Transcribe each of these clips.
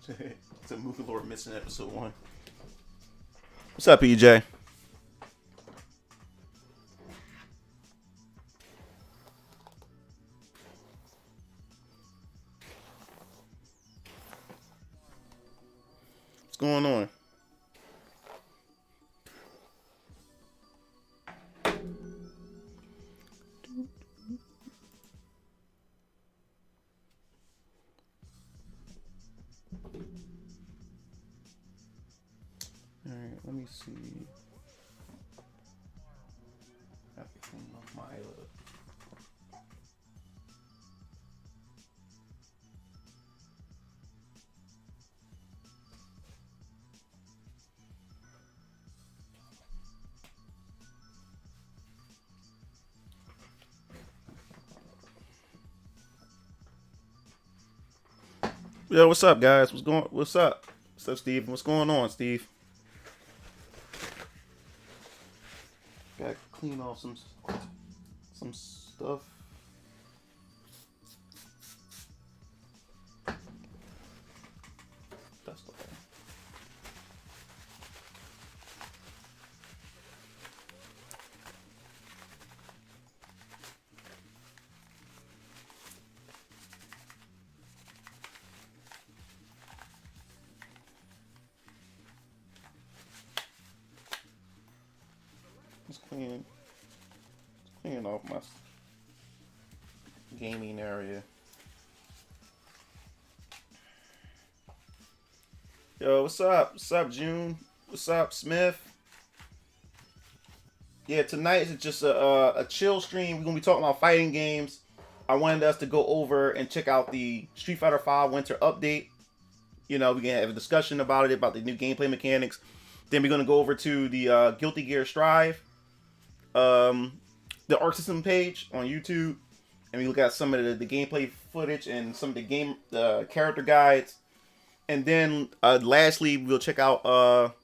It's a movie lore missing episode 1. What's up, EJ? What's going on? Alright, let me see. I have to clean off my Yo, what's up, guys? What's up? What's up, Steve? What's going on, Steve? Gotta clean off some stuff. That's okay. Let's clean off my gaming area. Yo, what's up? What's up, June? What's up, Smith? Yeah, tonight is just a chill stream. We're gonna be talking about fighting games. I wanted us to go over and check out the Street Fighter V Winter Update. You know, we can have a discussion about it, about the new gameplay mechanics. Then we're gonna go over to the Guilty Gear Strive, the Arc System page on YouTube, and we look at some of the gameplay footage and some of the character guides. And then lastly, we'll check out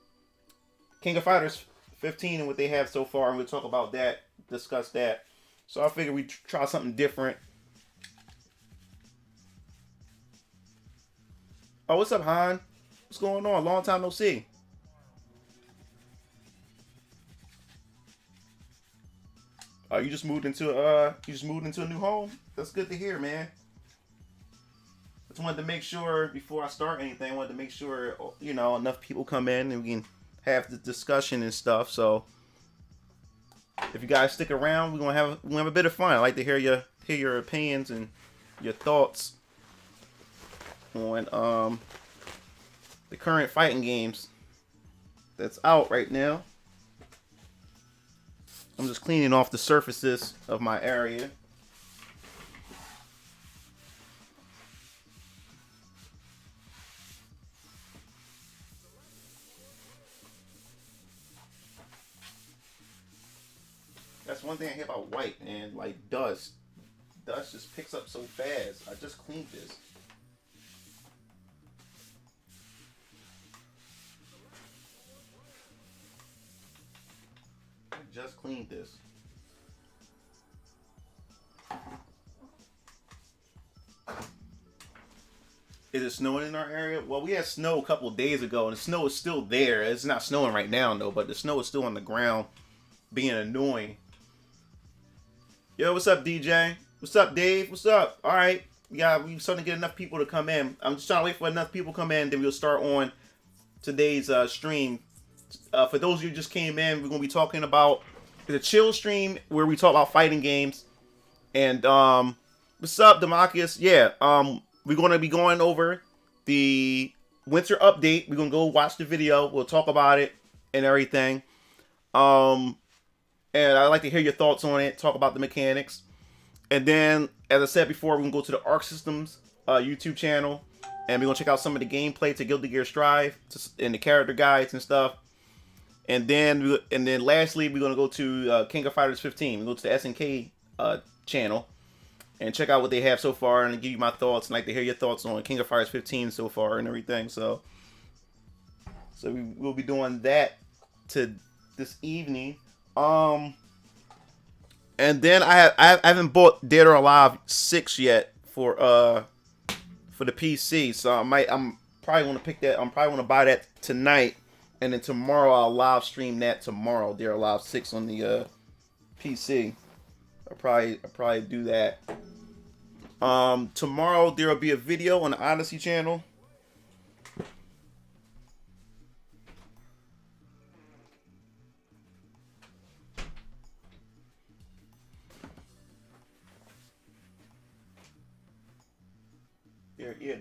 King of Fighters 15 and what they have so far, and we'll talk about that, discuss that. So I figured we'd try something different. Oh, what's up, Han? What's going on? Long time no see. You just moved into a new home? That's good to hear, man. Just wanted to make sure before I start anything, I wanted to make sure, you know, enough people come in and we can have the discussion and stuff. So if you guys stick around, we're gonna have a bit of fun. I like to hear your opinions and your thoughts on the current fighting games that's out right now. I'm just cleaning off the surfaces of my area. That's one thing I hate about white, man. Like dust. Dust just picks up so fast. I just cleaned this. Just cleaned this. Is it snowing in our area? Well, we had snow a couple of days ago, and the snow is still there. It's not snowing right now, though, but the snow is still on the ground, being annoying. Yo, what's up, DJ? What's up, Dave? What's up? All right. Yeah, we're starting to get enough people to come in. I'm just trying to wait for enough people to come in, then we'll start on today's stream. For those of you who just came in, we're going to be talking about the chill stream where we talk about fighting games. And what's up, Demarcus? Yeah, we're going to be going over the winter update. We're going to go watch the video. We'll talk about it and everything. And I'd like to hear your thoughts on it, talk about the mechanics. And then, as I said before, we're going to go to the Arc Systems YouTube channel. And we're going to check out some of the gameplay to Guilty Gear Strive and the character guides and stuff. And then lastly, we're going to go to King of Fighters 15. We'll go to the SNK channel and check out what they have so far and give you my thoughts. And I'd like to hear your thoughts on King of Fighters 15 so far and everything. So we'll be doing that to this evening. And then I haven't bought Dead or Alive 6 yet for the PC. So I'm probably want to pick that. I'm probably want to buy that tonight, and then tomorrow I'll live stream that tomorrow. There are Live 6 on the PC. I'll probably do that. Tomorrow there will be a video on the Odyssey channel.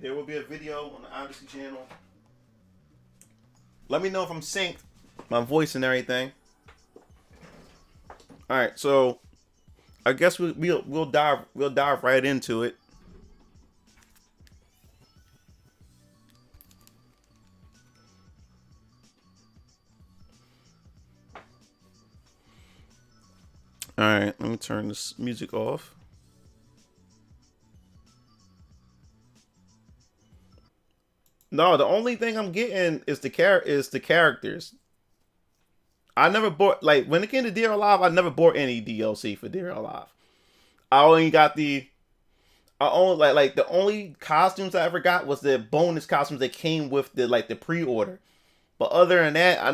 There will be a video on the Odyssey channel. Let me know if I'm synced, my voice and everything. All right, so I guess we'll dive right into it. All right, let me turn this music off. No, the only thing I'm getting is the characters. I never bought, like, when it came to Dead or Alive, I never bought any DLC for Dead or Alive. I only got the only costumes I ever got was the bonus costumes that came with the pre-order. But other than that, I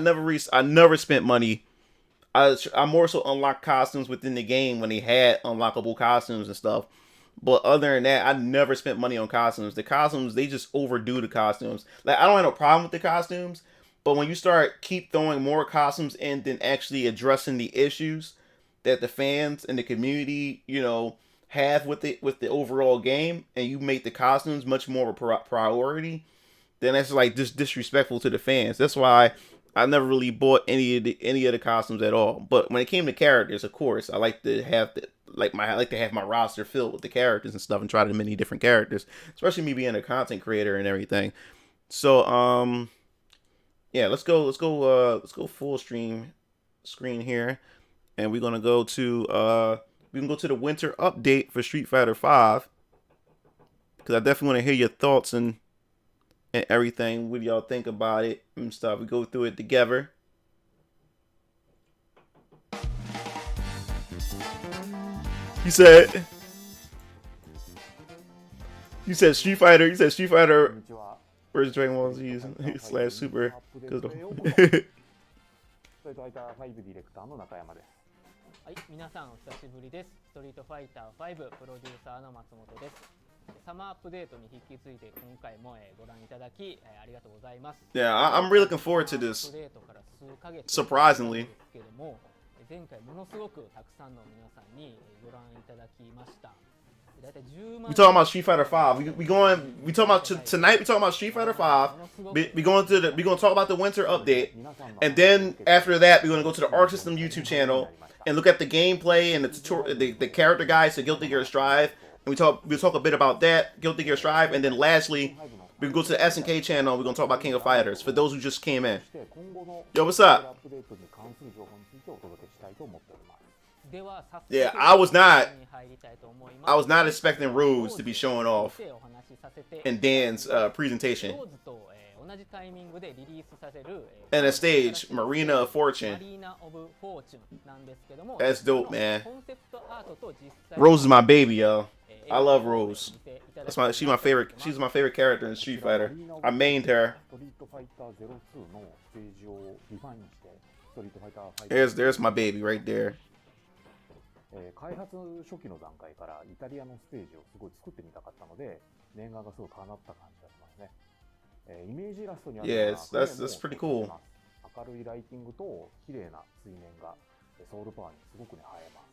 never spent money. I more so unlocked costumes within the game when they had unlockable costumes and stuff. But other than that, I never spent money on costumes. The costumes, they just overdo the costumes. Like, I don't have no problem with the costumes, but when you keep throwing more costumes in than actually addressing the issues that the fans and the community, have with the overall game, and you make the costumes much more of a priority, then that's like just disrespectful to the fans. That's why I never really bought any of the costumes at all. But when it came to characters, of course, I like to have my roster filled with the characters and stuff, and try the many different characters, especially me being a content creator and everything. So yeah, let's go full screen here, and we're gonna go to we can go to the winter update for Street Fighter V, because I definitely want to hear your thoughts and everything. What do y'all think about it and stuff? We go through it together. You said Street Fighter. You said Street Fighter versus Dragon Ball Z / Super. はい、皆さんお久しぶりです。ストリートファイター5プロデューサーの松本です。サマーアップデートに引き継いで今回もご覧いただきありがとうございます。Yeah, I'm really looking forward to this. Surprisingly. 前回ものすごくたくさんの皆さんにご覧いただきました。We talking about Street Fighter 5. We talking about tonight. We talking about Street Fighter 5. We gonna talk about the winter update, and then after that, we're gonna go to the Arc System YouTube channel and look at the gameplay and the tutorial, the character guides to Guilty Gear Strive. And we'll talk a bit about that, Guilty Gear Strive, and then lastly, we can go to the SNK channel. We're gonna talk about King of Fighters for those who just came in. Yo, what's up? Yeah, I was not expecting Rose to be showing off in Dan's presentation. And a stage, Marina of Fortune. That's dope, man. Rose is my baby, yo. I love Rose. She's my favorite. She's my favorite character in Street Fighter. I mained her. There's my baby right there. 開発初期の段階からイタリアのステージをすごい作ってみたかったので、念願がすごい叶った感じがしますね。イメージイラストにあるような that's pretty cool. 明るいライティングと綺麗な水面がソウルパワーにすごくね映えます。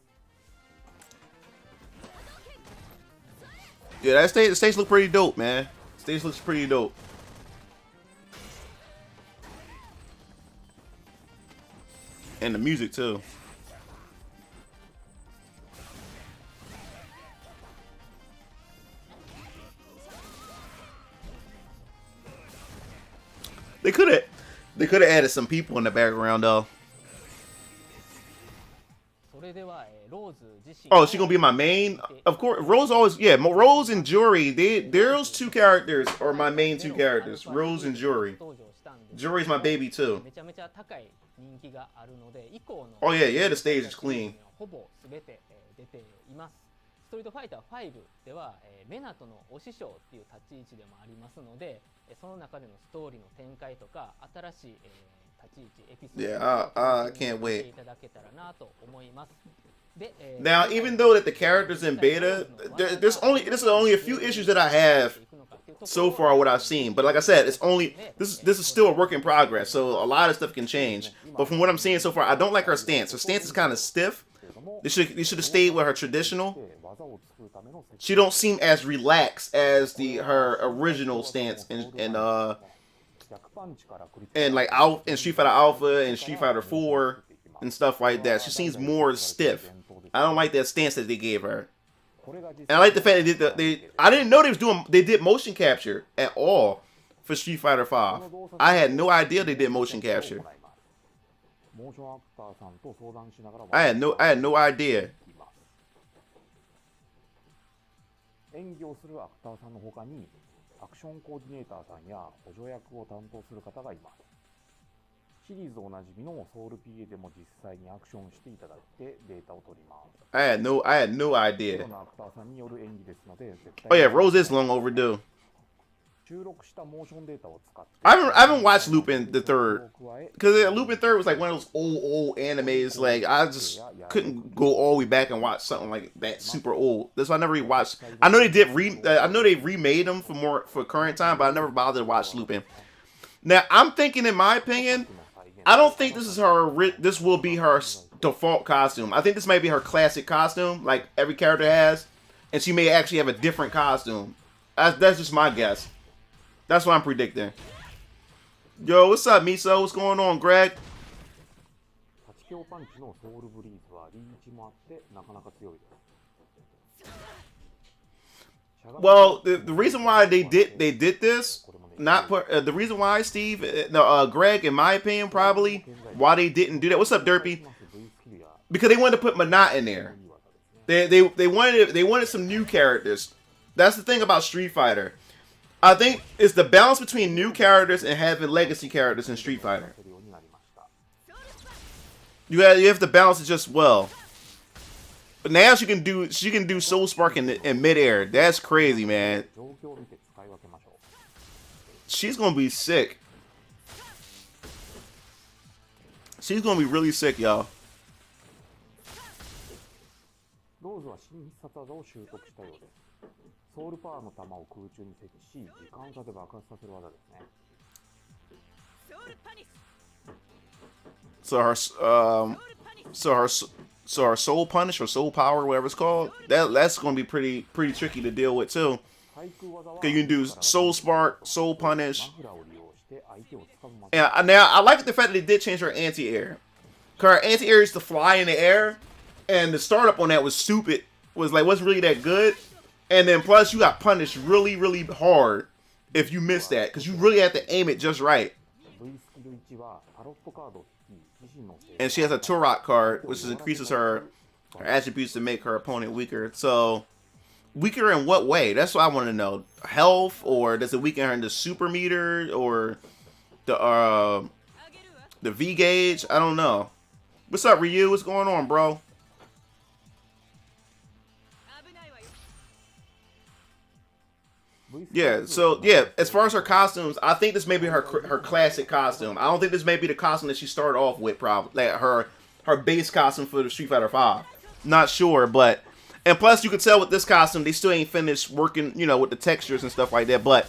Yeah, the stage look pretty dope, man. Stage looks pretty dope. And the music too. They could have added some people in the background though. Oh, is she gonna be my main? Of course, Rose always. Yeah, Rose and Jury. Those two characters are my main two characters. Rose and Jury. Jury's my baby too. Oh yeah, the stage is clean. ストリートファイター5では、メナトのお師匠っていう立ち位置でもありますので、その中でのストーリーの展開とか新しい、立ち位置エピソード Yeah, I を can't 見て wait. いただけたらなと思います。で、Now, even though that the characters in beta, this is only a few issues that I have so far what I've seen. But like I said, this is still a work in progress, so a lot of stuff can change. But from what I'm seeing so far, I don't like her stance. Her stance is kind of stiff. They should have stayed with her traditional. She don't seem as relaxed as her original stance and like out in Street Fighter Alpha and Street Fighter 4 and stuff like that. She seems more stiff. I don't like that stance that they gave her. And I like the fact I didn't know they did motion capture at all for Street Fighter 5. I had no idea they did motion capture. I had no idea. 演技をするアクターさんの他にアクションコーディネーターさんや補助役を担当する方がいます。シリーズおなじみのソウル PA でも実際にアクションしていただいてデータを取ります。I had no idea. アクターさんによる演技ですので絶対 Oh yeah, Rose is long overdue. 収録したモーションデータを使って I haven't watched Lupin the Third because Lupin Third was like one of those old animes. Like I just couldn't go all the way back and watch something like that super old. That's why I never really watched. I know they remade them for current time, but I never bothered to watch Lupin. Now I'm thinking, in my opinion, I don't think this is her. This will be her default costume. I think this might be her classic costume, like every character has, and she may actually have a different costume. That's just my guess. That's what I'm predicting. Yo, what's up, Miso? What's going on, Greg? Well, the reason why they did this, the reason why, Steve, Greg, in my opinion, probably why they didn't do that. What's up, Derpy? Because they wanted to put Manat in there. They wanted some new characters. That's the thing about Street Fighter. I think it's the balance between new characters and having legacy characters in Street Fighter. You have to balance it just well. But now she can do Soul Spark in midair. That's crazy, man. She's gonna be sick. She's gonna be really sick, y'all. ローズは新必殺技を習得したようです。ソウルパワーの玉を空中に設置し、時間差で爆発させる技ですね。So her soul punish or soul power, whatever it's called, that's going to be pretty tricky to deal with too. Cause you can do soul spark, soul punish. And now I like the fact that they did change her anti-air. Cause her anti-air used to fly in the air, and the startup on that was stupid. Wasn't really that good. And then plus you got punished really, really hard if you missed that, because you really have to aim it just right. And she has a Turok card, which increases her attributes to make her opponent weaker. So, weaker in what way? That's what I want to know. Health, or does it weaken her in the super meter, or the V gauge? I don't know. What's up, Ryu? What's going on, bro? Yeah, so yeah, as far as her costumes, I think this may be her classic costume. I don't think this may be the costume that she started off with, probably like her base costume for the Street Fighter 5. Not sure, but and plus you could tell with this costume they still ain't finished working, with the textures and stuff like that. But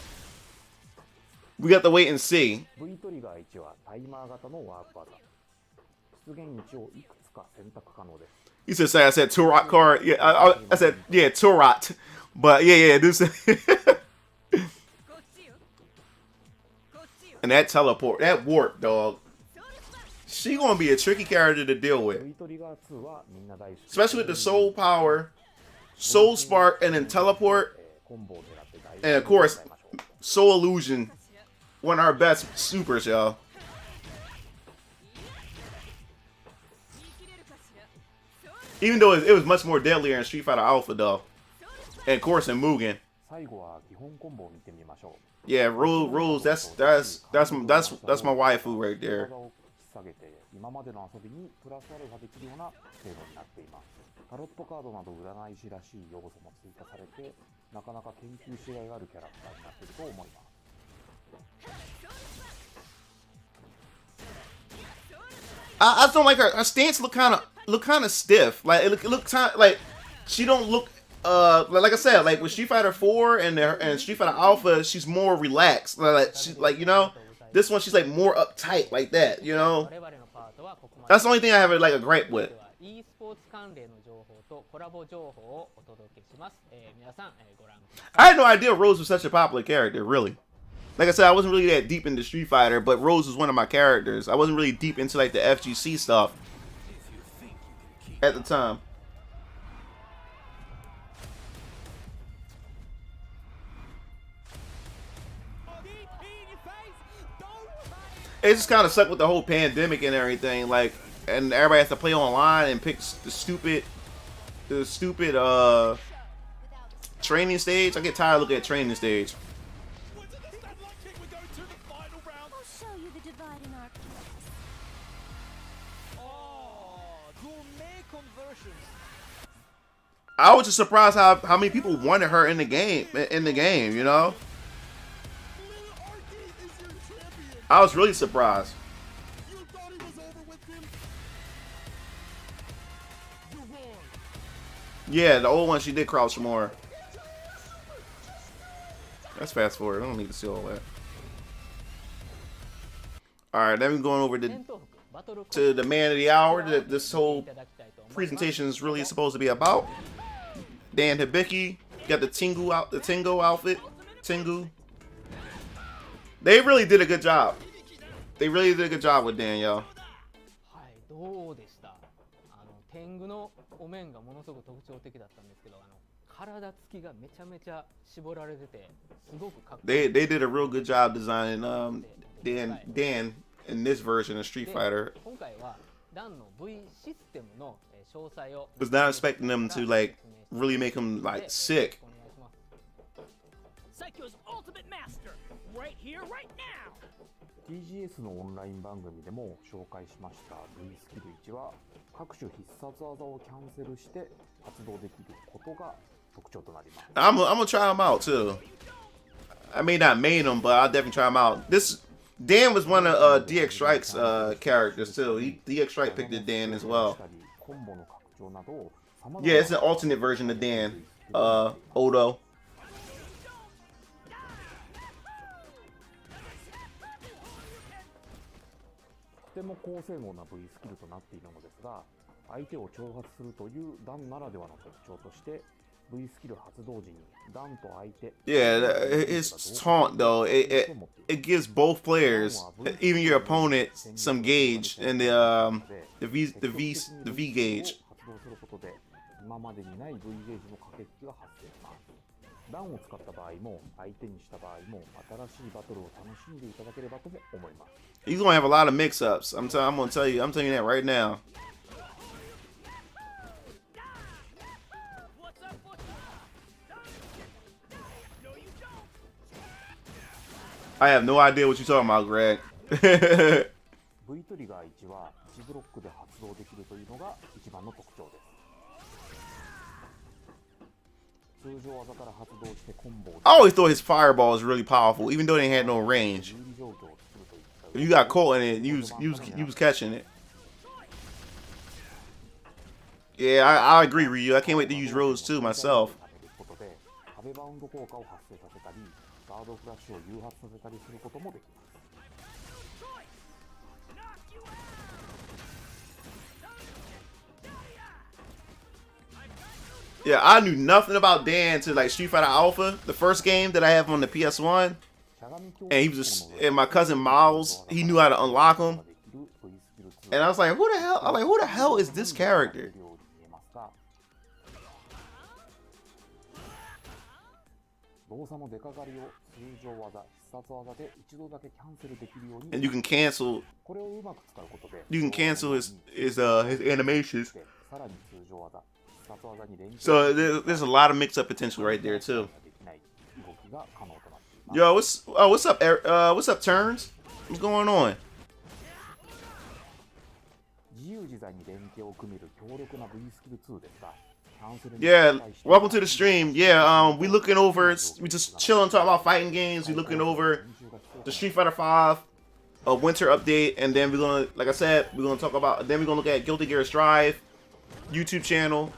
we got to wait and see. You said, I said Turok card. Yeah, I said yeah, Turok. But yeah, this. And that teleport, that warp, dog. She gonna be a tricky character to deal with. Especially with the soul power, soul spark, and then teleport. And of course, soul illusion. One of our best supers, y'all. Even though it was much more deadlier in Street Fighter Alpha, though. And of course in Mugen. Yeah, rules. That's my waifu right there. タロットカードなど占い師らしい要素も追加されて、なかなか研究しがいがあるキャラクターになっていると思います。I just don't like her. Her stance look kind of stiff. Like it look like she don't look like I said, like with Street Fighter 4 and Street Fighter Alpha, she's more relaxed. Like she's like, you know, this one she's like more uptight like that, you know. That's the only thing I have like a gripe with. e スポーツ関連の情報とコラボ情報をお届けします。皆さん、ご覧ください。I had no idea Rose was such a popular character, really. Like I said, I wasn't really that deep into Street Fighter, but Rose was one of my characters. I wasn't really deep into like the FGC stuff at the time. It just kind of sucked with the whole pandemic and everything, like, and everybody has to play online and pick the stupid training stage. I get tired of looking at training stage. I was just surprised how many people wanted her in the game. You know, I was really surprised. Yeah, the old one she did crouch more. Let's fast forward. I don't need to see all that. All right, then we're going over to the man of the hour that this whole presentation is really supposed to be about. Dan Hibiki got the Tengu outfit. Tengu. They really did a good job. They really did a good job with Dan, y'all. どうでした？天狗のお面がものすごく特徴的だったんですけど、体つきがめちゃめちゃ絞られててすごくかっこいい。They did a real good job designing Dan in this version of Street Fighter. 今回はダンの V システムの詳細を Was not expecting them to like really make him like sick. Psycho's ultimate master, right here, right now. TGS のオンライン番組でも紹介しました V スキル1は各種必殺技をキャンセルして発動できることが特徴となります。I'm gonna try him out too. I may not main him, but I'll definitely try him out. This Dan was one of DX Strike's characters too. DX Strike picked the Dan as well. Yeah, it's an alternate version of Dan. Odo. とても高性能な V スキルとなっているのですが、相手を挑発するというダンならではの特徴として V スキル発動時にダンと相手 Yeah, his taunt though, it gives both players, even your opponent, some gauge and the V gauge. 発動することで今までにない V ゲージの駆け引きが発生します。ダンを使った場合も相手にした場合も新しいバトルを楽しんでいただければとも思います。He's gonna have a lot of mix-ups. I'm telling you that right now. I have no idea what you're talking about, Greg. V トリガー1は1ブロックで発動できるというのが一番の特徴です。通常技から発動してコンボを I always thought his fireball was really powerful, even though they had no range. If you got caught in it, you was catching it. Yeah, I agree, Ryu. I can't wait to use Rose too myself. 壁バウンド効果を発生させたり、ガードフラッシュを誘発させたりすることもできます。Yeah, I knew nothing about Dan to like Street Fighter Alpha, the first game that I have on the PS1. And he was just, and my cousin Miles, he knew how to unlock him. And I was like, who the hell is this character? And you can cancel his animations. So there's a lot of mix-up potential right there too. Yo, what's up, Turns? What's going on? 由自在に連携を組める強力な V スキル2ですが、Yeah, welcome to the stream. Yeah, we looking over, we just chilling, talking about fighting games. We looking over the Street Fighter 5 winter update, and then we're gonna, like I said, we're gonna talk about. Then we're gonna look at Guilty Gear Strive YouTube channel,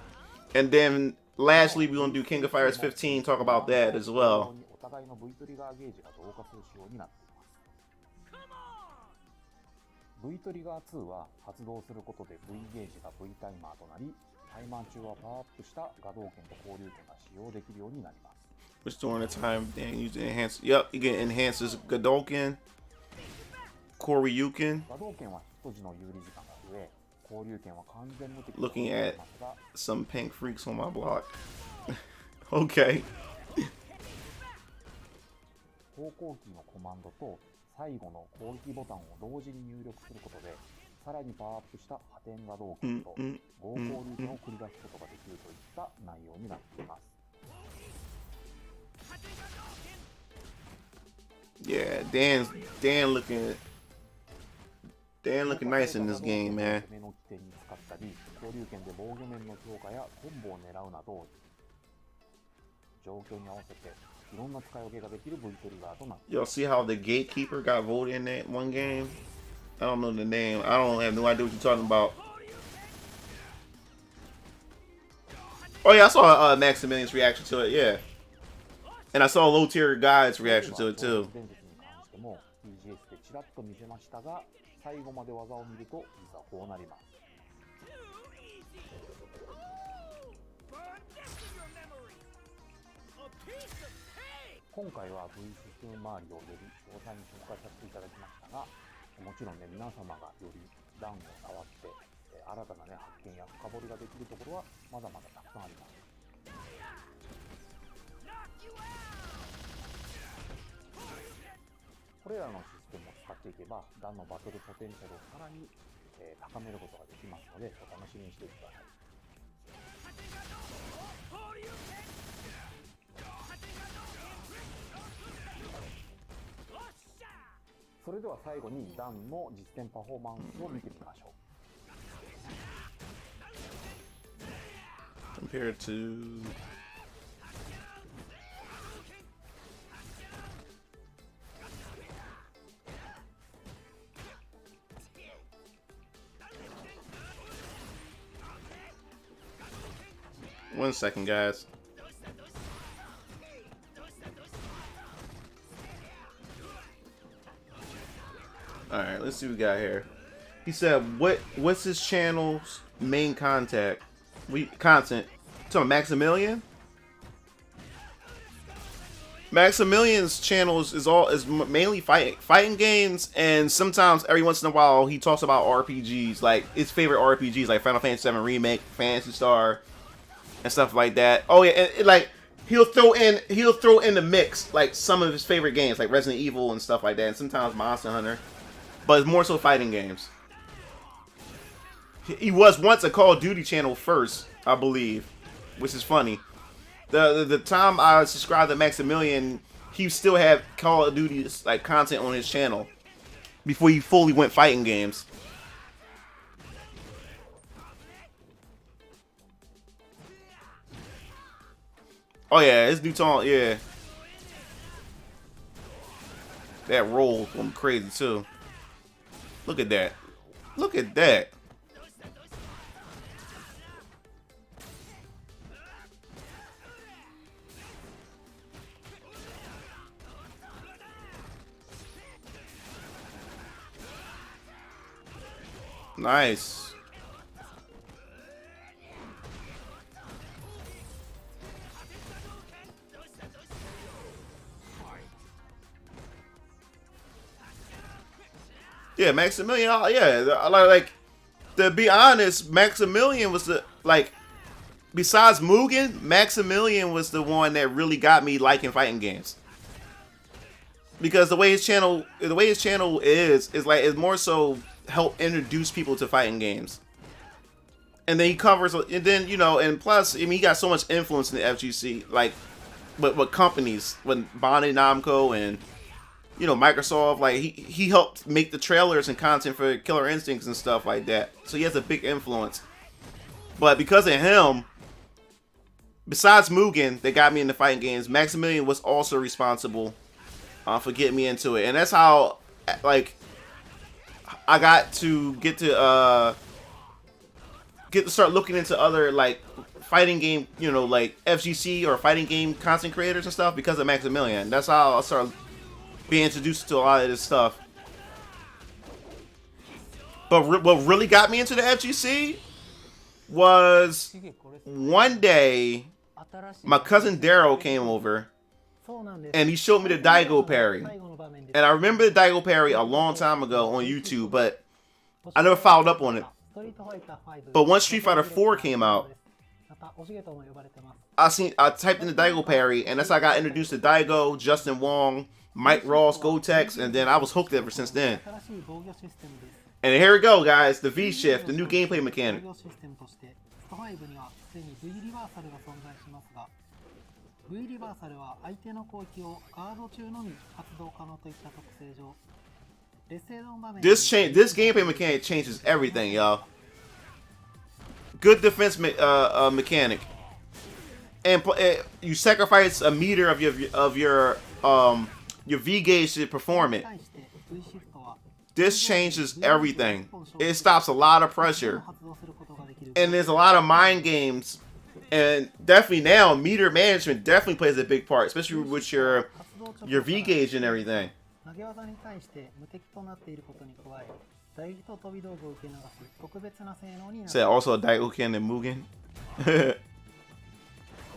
and then lastly we're gonna do King of Fighters 15. Talk about that as well. V トリガー2は発動することで V ゲージが V タイマーとなり、タイマー中はパワーアップした画動拳と交流拳が使用できるようになります。Restoring the time, then use the enhance. Yep, you get enhances Gadoken, Koryuken. 画動拳はヒット時の有利時間が増え、交流拳は完全無敵と Looking at some pink freaks on my block. Okay. 方向キーのコマンドと最後の攻撃ボタンを同時に入力することで、さらにパワーアップした破天画動拳と合交流拳を繰り出すことができるといった内容になっています。Yeah, Dan looking nice in this game, man. 攻めの起点に使ったり、交流拳で防御面の強化やコンボを狙うなど、状況に合わせていろんな使い分けができる V トリガーとなっています。 Y'all see how the gatekeeper got voted in that one game? I don't know the name. I don't have no idea what you're talking about. Oh yeah, I saw Maximilian's reaction to it. Yeah, and I saw low tier guys' reaction to it too. 伝説に関しても TGS でちらっと見せましたが、最後まで技を見ると実はこうなります。今回は V システム周りをより詳細に紹介させていただきましたが、もちろんね、皆様がより段を触って、新たなね、発見や深掘りができるところはまだまだたくさんあります。これらのシステムを使っていけば、段のバトルポテンシャルをさらに、高めることができますので、お楽しみにしていてください。それでは最後にダンの実戦パフォーマンスを見てみましょう。Compared to One second, guys. Alright, let's see what we got here. He said, what's his channel's main content? Talking Maximilian? Maximilian's channel is mainly fighting games, and sometimes every once in a while he talks about RPGs, like his favorite RPGs, like Final Fantasy VII Remake, Phantasy Star, and stuff like that. Oh yeah, and like he'll throw in the mix like some of his favorite games, like Resident Evil and stuff like that, and sometimes Monster Hunter. But it's more so fighting games. He was once a Call of Duty channel first, I believe, which is funny. The time I subscribed to Maximilian, he still had Call of Duty like content on his channel before he fully went fighting games. Oh yeah, his new taunt, yeah. That roll went crazy too. Look at that. Look at that. Nice. Yeah, Maximilian. Yeah, like to be honest, Maximilian was besides Mugen, Maximilian was the one that really got me liking fighting games. Because the way his channel is like it's more so help introduce people to fighting games. And then he covers, and then and plus, I mean, he got so much influence in the FGC, like, with companies, with Bandai Namco and Microsoft. Like he helped make the trailers and content for Killer Instincts and stuff like that. So he has a big influence. But because of him, besides Mugen that got me into fighting games, Maximilian was also responsible for getting me into it. And that's how like I got to start looking into other like fighting game, like FGC or fighting game content creators and stuff because of Maximilian. That's how I started being introduced to a lot of this stuff. But what really got me into the FGC was one day my cousin Daryl came over and he showed me the Daigo parry. And I remember the Daigo parry a long time ago on YouTube, but I never followed up on it. But once Street Fighter 4 came out, I typed in the Daigo parry, and that's how I got introduced to Daigo, Justin Wong, Mike Ross, Gotex, and then I was hooked ever since then. And here we go, guys, the V shift, the new gameplay mechanic. This gameplay mechanic changes everything, y'all. Good defense mechanic, and you sacrifice a meter of your V gauge to perform it. This changes everything. It stops a lot of pressure, and there's a lot of mind games, and definitely now meter management definitely plays a big part, especially with your V gauge and everything. Is that also a Daigoken and Mugen?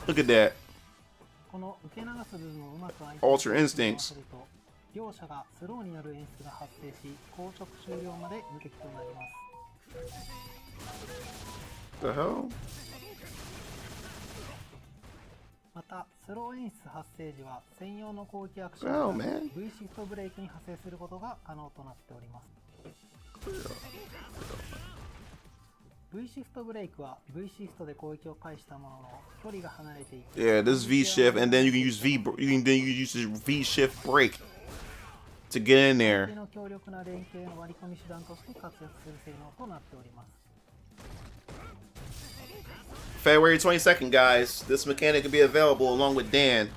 Look at that. Ultra Instincts. The hell? Oh, man. Yeah, this V shift, and then you can use this V shift break to get in there. February 22nd, guys. This mechanic will be available along with Dan.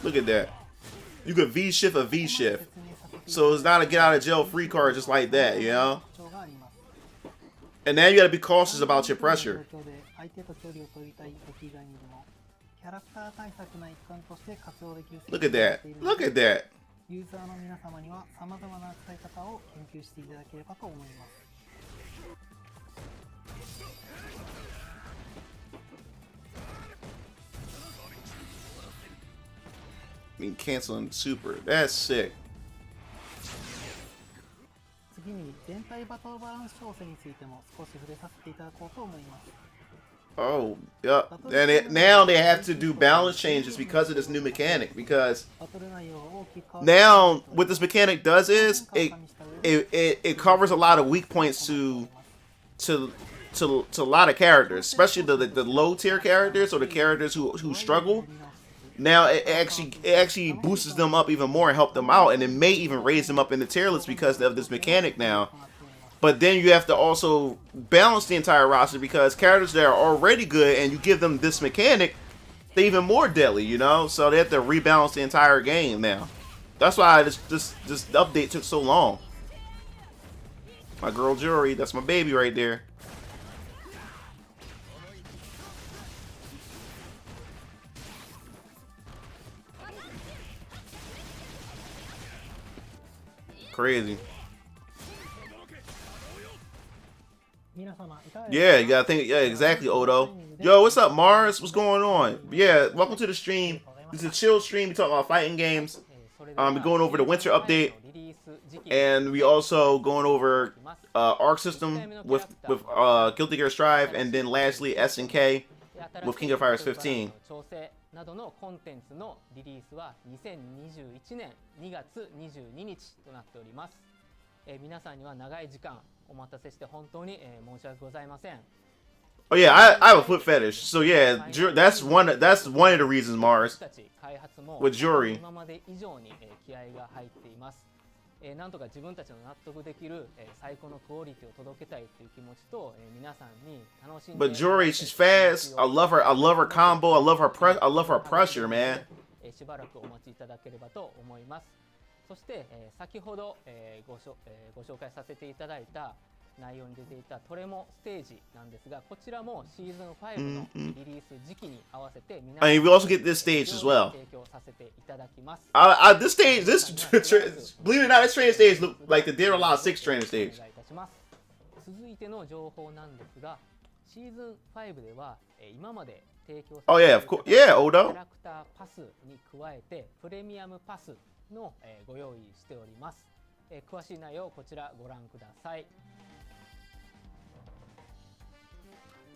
Look at that. You could V shift a V shift. So it's not a get out of jail free card just like that, you know? And now you gotta be cautious about your pressure. Look at that. Look at that. I mean, canceling super. That's sick. Oh, yeah. And now they have to do balance changes because of this new mechanic. Because now what this mechanic does is it covers a lot of weak points to a lot of characters, especially the low tier characters or the characters who struggle. Now it actually boosts them up even more and help them out, and it may even raise them up in the tier list because of this mechanic now. But then you have to also balance the entire roster because characters that are already good and you give them this mechanic, they're even more deadly, you know? So they have to rebalance the entire game now. That's why this update took so long. My girl Jury, that's my baby right there. Crazy. Yeah, you gotta think. Yeah, exactly, Odo. Yo, what's up, Mars? What's going on? Yeah, welcome to the stream. This is a chill stream. We talk about fighting games. We're going over the winter update, and we also going over Arc System with Guilty Gear Strive, and then lastly SNK with King of Fighters 15. などのコンテンツのリリースは2021年2月22日となっております。皆さんには長い時間お待たせして本当に申し訳ございません。Oh yeah, I have a foot fetish. So yeah, that's one of the reasons, Mars. 僕たち開発も With jewelry. 今まで以上に気合が入っています。なんとか自分たちの納得できる最高のクオリティを届けたいという気持ちと皆さんに楽しんで But jewelry, she's fast. I love her combo. I love her pressure, man. しばらくお待ちいただければと思います。そして先ほどご紹介させていただいた内容に出ていたトレモステージなんですが、こちらもシーズン5のリリース時期に合わせて皆さん I mean, we also get this stage as well. 提供させていただきます。This stage, believe it or not, this training stage look like the Dead or Alive 6 training お stage. 願いいたします。続いての情報なんですが、シーズン5では今まで提供さ Oh れて yeah, い of た course. Yeah, キ Odo. ャラクターパスに加えてプレミアムパスのご用意しております。詳しい内容をこちらご覧ください。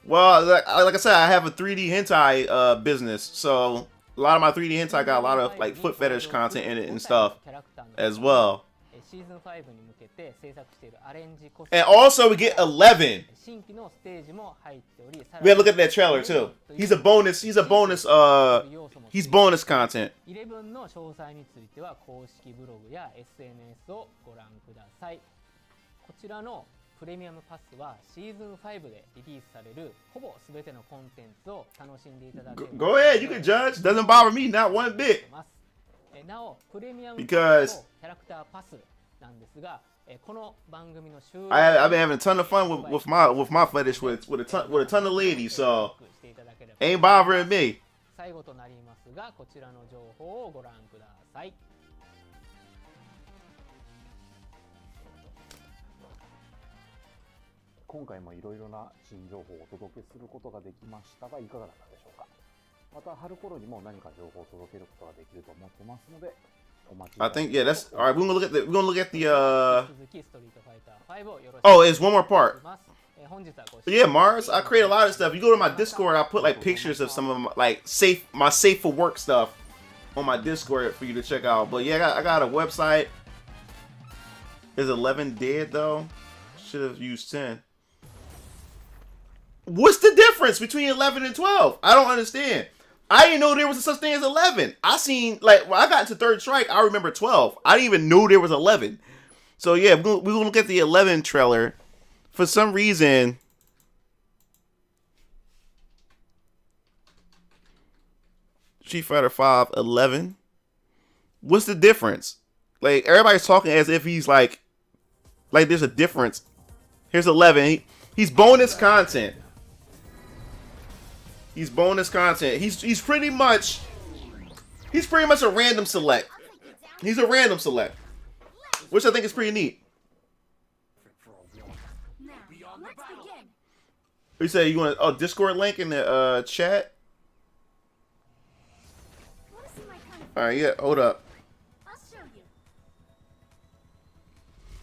Well, like I said, I have a 3D hentai business, so a lot of my 3D hentai got a lot of like foot fetish content in it and stuff as well. シーズン5に向けて制作しているアレンジコス And also we get 11. 新規のステージも入っており、 We gotta look at that trailer too. He's bonus content. 11の詳細については公式ブログや SNS をご覧ください。こちらのプレミアムパスはシーズン5でリリースされるほぼ全てのコンテンツを楽しんでいただける。 Go ahead, you can judge. Doesn't bother me, not one bit. なおプレミアムパス Because とキャラクターパスなんですが、この番組の収録 I've been having a ton of fun with my fetish with a ton of ladies, so ain't bothering me. 最後となりますが、こちらの情報をご覧ください。今回もいろいろな新情報をお届けすることができましたがいかがだったでしょうか。また春頃にも何か情報を届けることができると思ってますのでお待ちいた I だけ think yeah, that's all right. We're gonna look at the 続きストリートファイター5をよろしく Oh, it's one more part. 本日はご Yeah, Mars, I create a lot of stuff. You go to my Discord, I put like pictures of some of my like my safe for work stuff on my Discord for you to check out. But yeah, I got a website. Is 11 dead though? Should have used 10. What's the difference between 11 and 12? I don't understand. I didn't know there was a such thing as 11. I seen, like, when I got into Third Strike, I remember 12. I didn't even know there was 11. So yeah, we're gonna look at the 11 trailer. For some reason, Street Fighter 5 11. What's the difference? Like, everybody's talking as if he's like there's a difference. Here's 11. He's bonus content. He's bonus content. He's pretty much a random select. He's a random select, which I think is pretty neat. You say you want a Discord link in the chat? All right, yeah. Hold up.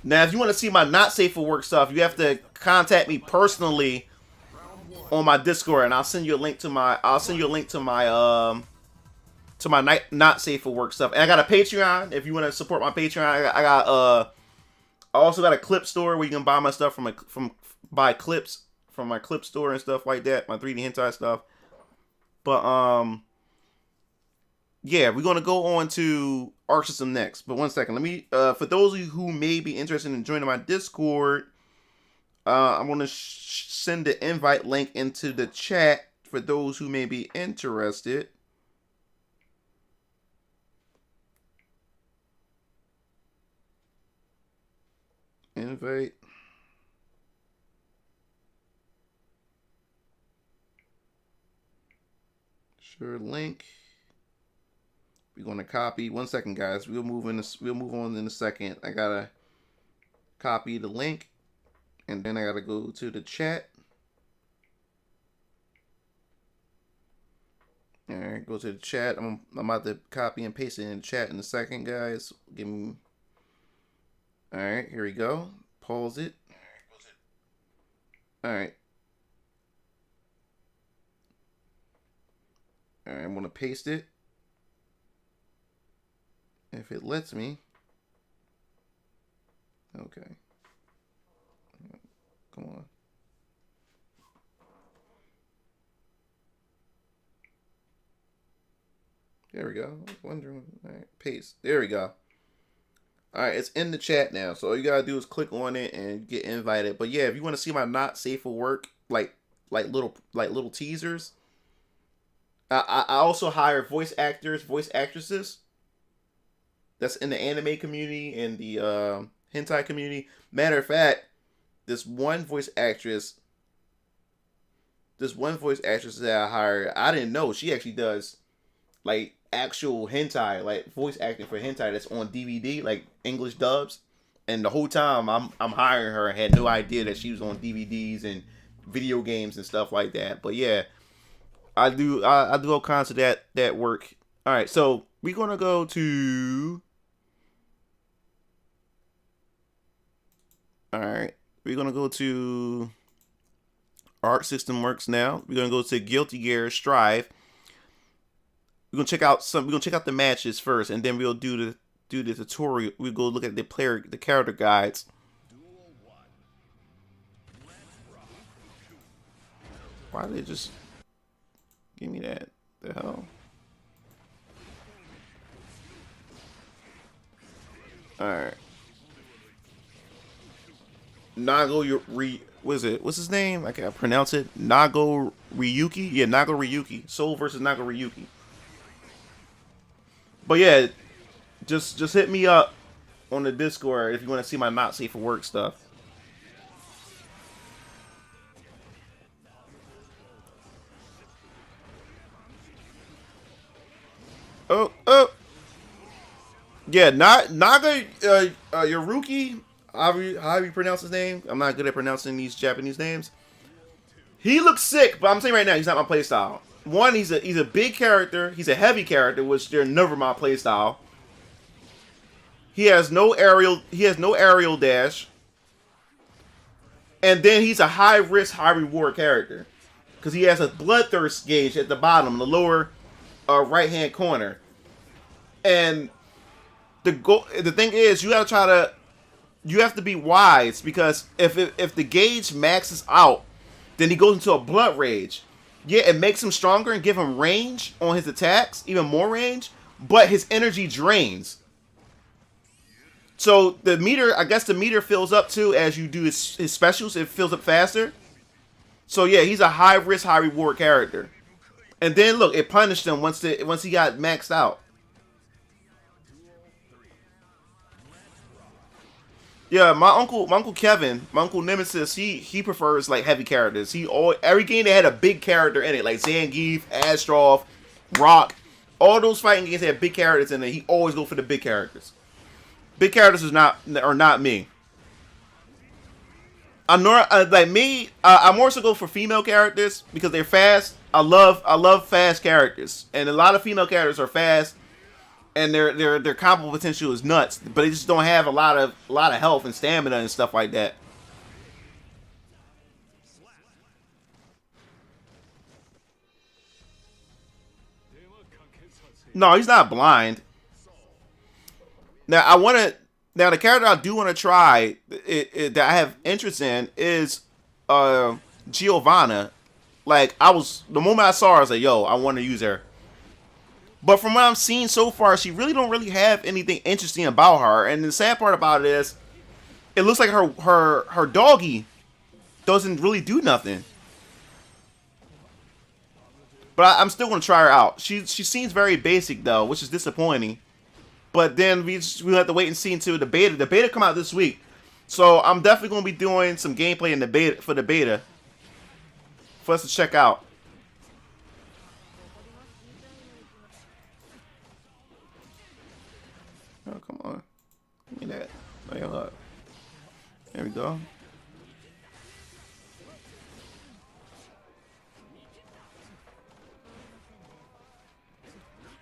Now, if you want to see my not safe for work stuff, you have to contact me personally on my Discord, and I'll send you a link to my not safe for work stuff. And I got a Patreon if you want to support my Patreon. I also got a clip store where you can buy my stuff buy clips from my clip store and stuff like that, my 3D hentai stuff. But yeah, we're gonna go on to Arc System next. But one second, let me for those of you who may be interested in joining my Discord, I'm gonna send the invite link into the chat for those who may be interested. Invite. Sure link. We're gonna copy. One second, guys. We'll move on in a second. I gotta copy the link, and then I gotta go to the chat. All right, go to the chat. I'm about to copy and paste it in the chat in a second, guys. Give me. All right, here we go. Pause it. All right. All right, I'm gonna paste it. If it lets me. Okay. Come on. There we go. I was wondering. All right, paste. There we go. All right, it's in the chat now. So all you gotta do is click on it and get invited. But yeah, if you want to see my not safe for work, like little teasers. I also hire voice actors, voice actresses. That's in the anime community and the hentai community. Matter of fact, this one voice actress that I hired, I didn't know she actually does like actual hentai, like voice acting for hentai that's on DVD, like English dubs. And the whole time I'm hiring her, I had no idea that she was on DVDs and video games and stuff like that. But yeah, I do all kinds of that work. All right, so we're gonna go to. All right, we're gonna go to Arc System Works now. We're gonna go to Guilty Gear Strive. We're gonna check out the matches first, and then we'll do the tutorial. We'll go look at the character guides. Why did they just give me that? The hell? Alright. What's his name? I can't pronounce it. Nago Ryuki? Yeah, Nago Ryuki. Soul versus Nago Ryuki. But yeah, just hit me up on the Discord if you want to see my not safe for work stuff. Oh. Yeah, Naga Yaruki, however you pronounce his name. I'm not good at pronouncing these Japanese names. He looks sick, but I'm saying right now he's not my playstyle. One, he's a big character, he's a heavy character, which they're never my playstyle. He has no aerial dash. And then he's a high risk, high reward character. Because he has a bloodthirst gauge at the bottom, the lower right hand corner. And the thing is, you have to be wise, because if the gauge maxes out, then he goes into a blood rage. Yeah, it makes him stronger and give him range on his attacks, even more range, but his energy drains. So the meter fills up too as you do his specials. It fills up faster. So yeah, he's a high risk, high reward character. And then look, it punished him once he got maxed out. Yeah, my uncle Kevin, my uncle Nemesis, he prefers like heavy characters. Every game that had a big character in it, like Zangief, Astrov, Rock, all those fighting games that had big characters in it. He always go for the big characters. Big characters are not me. I more so go for female characters because they're fast. I love fast characters, and a lot of female characters are fast. And their combo potential is nuts, but they just don't have a lot of health and stamina and stuff like that. No, he's not blind. Now the character I do want to try that I have interest in is Giovanna. Like the moment I saw her, I was like, yo, I want to use her. But from what I'm seeing so far, she don't really have anything interesting about her. And the sad part about it is, it looks like her doggy doesn't really do nothing. But I'm still gonna try her out. She seems very basic though, which is disappointing. But then we have to wait and see until the beta. The beta come out this week, so I'm definitely gonna be doing some gameplay in the beta for us to check out. Oh, come on. Give me that. Wait, hold up. There we go.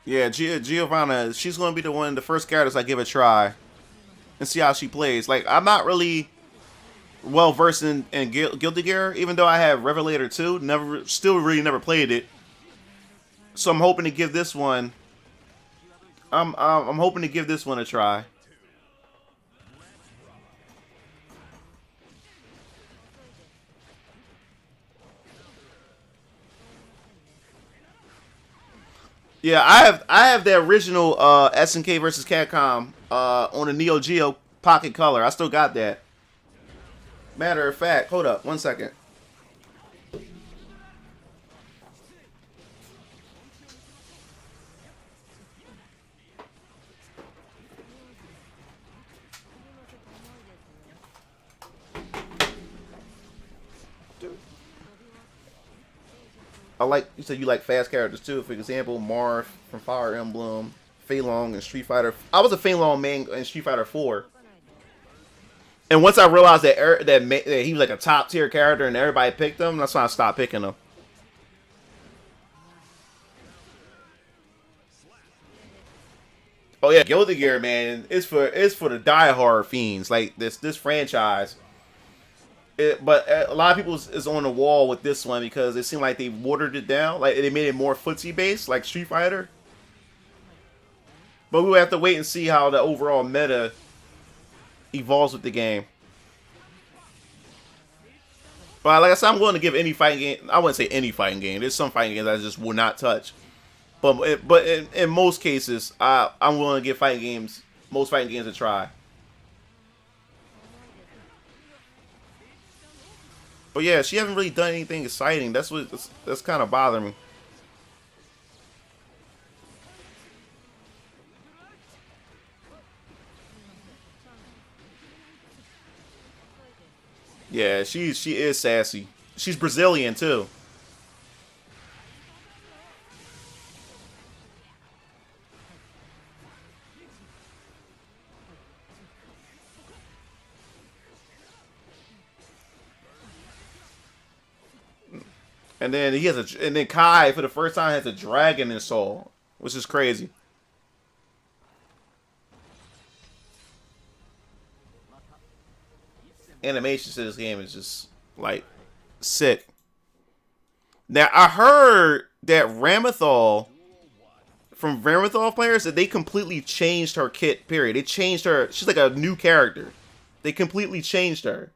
Yeah, Giovanna, she's going to be the first characters I give a try and see how she plays. Like, I'm not really well versed in Guilty Gear, even though I have Revelator 2. Still really never played it. So I'm hoping to give this one... I'm hoping to give this one a try. Yeah, I have the original SNK versus Capcom on a Neo Geo Pocket Color. I still got that. Matter of fact, hold up, 1 second. I like, you said you like fast characters too. For example, Marth from Fire Emblem, Fei Long in Street Fighter. I was a Fei Long main in Street Fighter 4. And once I realized that he was like a top tier character and everybody picked him, that's when I stopped picking him. Oh yeah, Guilty Gear, man, it's for the diehard fiends like this franchise. But a lot of people is on the wall with this one because it seemed like they watered it down, like they made it more footsie based, like Street Fighter. But we'll have to wait and see how the overall meta evolves with the game. But like I said, I'm willing to give any fighting game. I wouldn't say any fighting game. There's some fighting games I just will not touch. But in most cases, I'm willing to give most fighting games a try. But yeah, she hasn't really done anything exciting. That's kind of bothering me. Yeah, she is sassy. She's Brazilian too. And then and then Kai for the first time has a dragon in soul, which is crazy. Animation to this game is just like sick. Now I heard that Ramethal from Ramethal players that they completely changed her kit. Period. They changed her. She's like a new character. They completely changed her.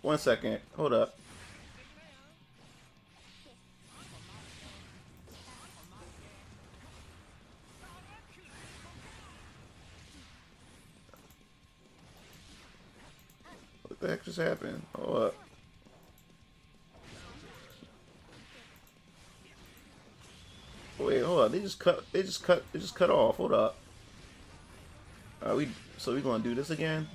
1 second. Hold up. What the heck just happened? Hold up. Wait, hold up. They just cut off. Hold up. So we gonna do this again?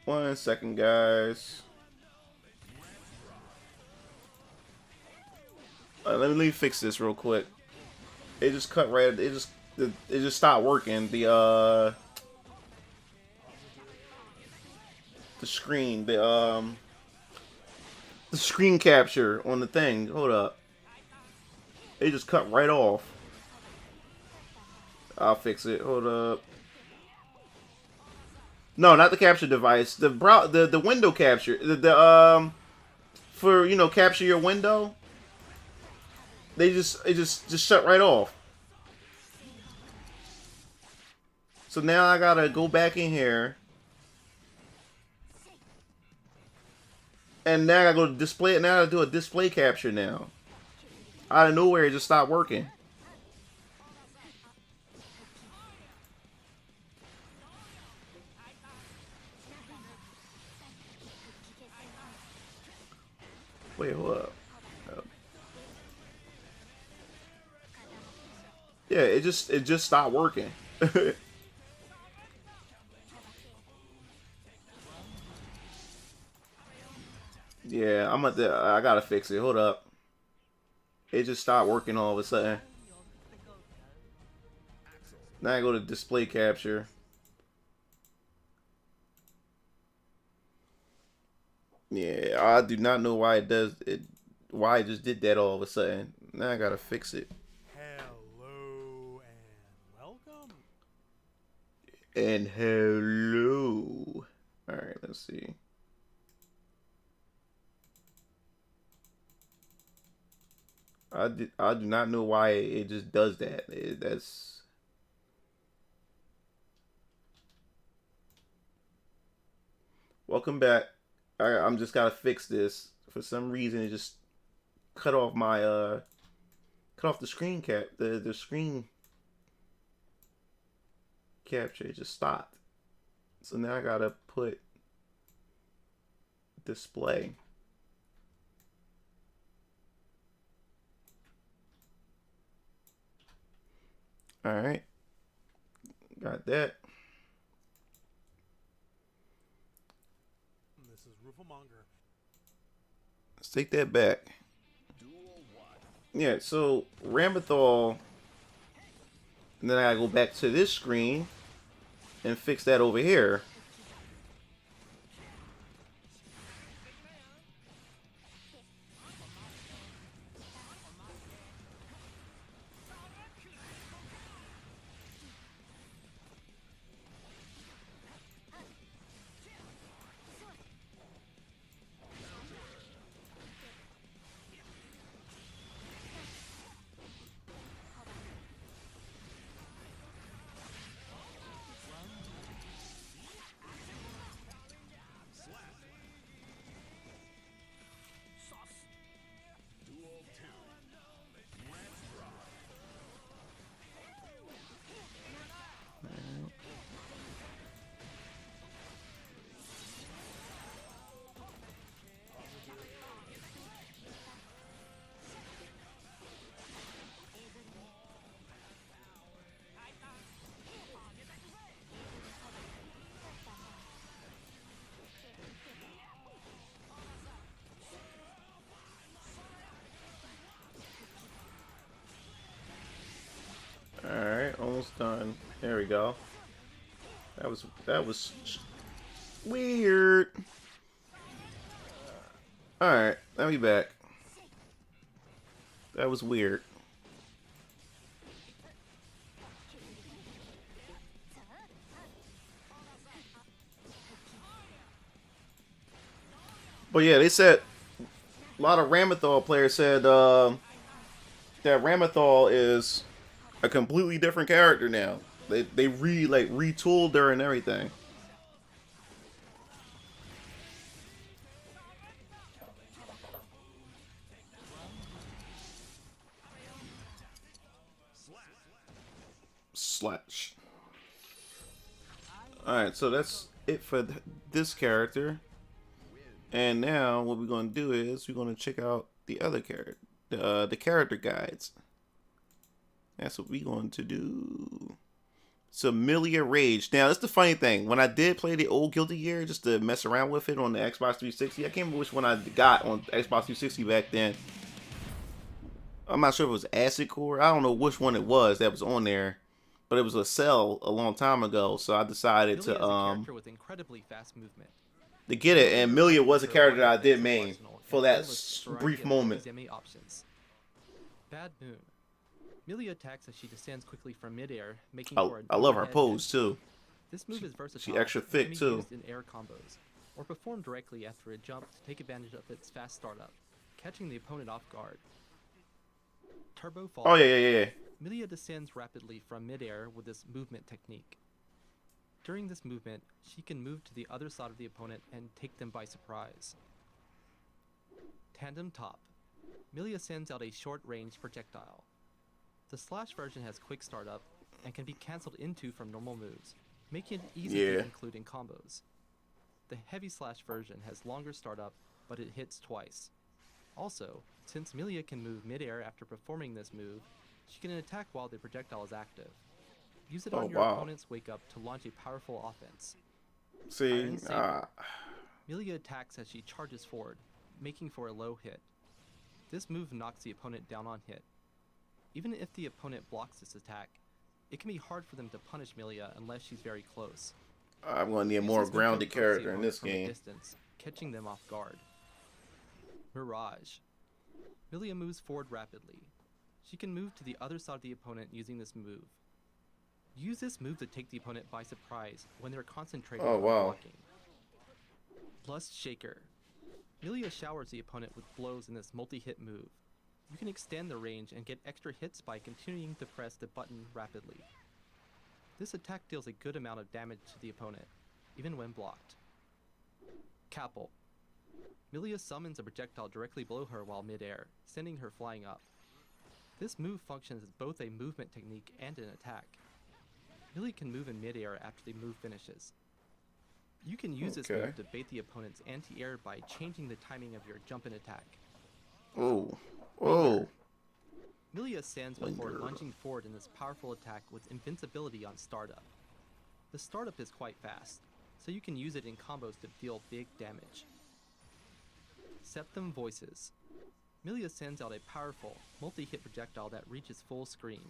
One second, guys. Let me fix this real quick. It just cut right. It just stopped working. The screen. The screen capture on the thing. Hold up. It just cut right off. I'll fix it. Hold up. No, not the capture device. The window capture. For capture your window. It just shut right off. So now I gotta go back in here. And now I gotta go to display it. Now I gotta do a display capture now. Out of nowhere, it just stopped working. Wait, hold up. Yeah, it just stopped working. Yeah, I gotta fix it. Hold up. It just stopped working all of a sudden. Now I go to display capture. Yeah, I do not know why it does it. Why it just did that all of a sudden. Now I gotta fix it. Hello and welcome. And hello. All right, let's see. I do not know why it just does that. That's Welcome back. I'm just gotta fix this. For some reason, it just cut off my cut off the screen cap. The screen capture. It just stopped. So now I gotta put display. All right, got that. This is Roofamonger. Let's take that back. Yeah, so Ramathal, and then I gotta go back to this screen and fix that over here. Alright, almost done. There we go. That was weird. Alright, let me back. That was weird. But yeah, they said a lot of Ramathal players said that Ramathal is a completely different character now. They retooled her and everything. Slash. Alright, so that's it for this character. And now what we're going to do is we're going to check out the other character, the character guides. That's what we're going to do. Amelia Rage. Now, that's the funny thing. When I did play the old Guilty Gear, just to mess around with it on the Xbox 360, I can't remember which one I got on Xbox 360 back then. I'm not sure if it was Acid Core. I don't know which one it was that was on there. But it was a sell a long time ago, so I decided Amelia is a Um, character with incredibly fast movement. to get it. And Amelia was a character that I did main Arsenal for and that endless variety brief of moment. Izumi options. Bad Moon. Amelia attacks as she descends quickly from midair, making for an I love her overhead pose hit. too. This move is versatile. she extra and thick, can be too. used in air combos, or performed directly after a jump to take advantage of its fast startup, catching the opponent off guard. Turbo Fall. Oh yeah. Amelia descends rapidly from midair with this movement technique. During this movement, she can move to the other side of the opponent and take them by surprise. Tandem Top. Amelia sends out a short-range projectile. The Slash version has quick startup and can be cancelled into from normal moves, making it easy to include in combos. The Heavy Slash version has longer startup, but it hits twice. Also, since Amelia can move midair after performing this move, she can attack while the projectile is active. Use it on your opponent's wake up to launch a powerful offense. See, Iron Saber. Amelia attacks as she charges forward, making for a low hit. This move knocks the opponent down on hit. Even if the opponent blocks this attack, it can be hard for them to punish Amelia unless she's very close. I'm gonna need a Use more this move to grounded approach the character in opponent this from a game. distance, catching them off guard. Mirage. Amelia moves forward rapidly. She can move to the other side of the opponent using this move. Use this move to take the opponent by surprise when they're concentrating on blocking. Lust Shaker. Amelia showers the opponent with blows in this multi-hit move. You can extend the range and get extra hits by continuing to press the button rapidly. This attack deals a good amount of damage to the opponent, even when blocked. Capel. Milia summons a projectile directly below her while midair, sending her flying up. This move functions as both a movement technique and an attack. Milia can move in midair after the move finishes. You can use this move to bait the opponent's anti-air by changing the timing of your jump and attack. Oh. Oh. Milia stands before lunging forward in this powerful attack with invincibility on startup. The startup is quite fast, so you can use it in combos to deal big damage. Septum Voices. Milia sends out a powerful, multi-hit projectile that reaches full screen.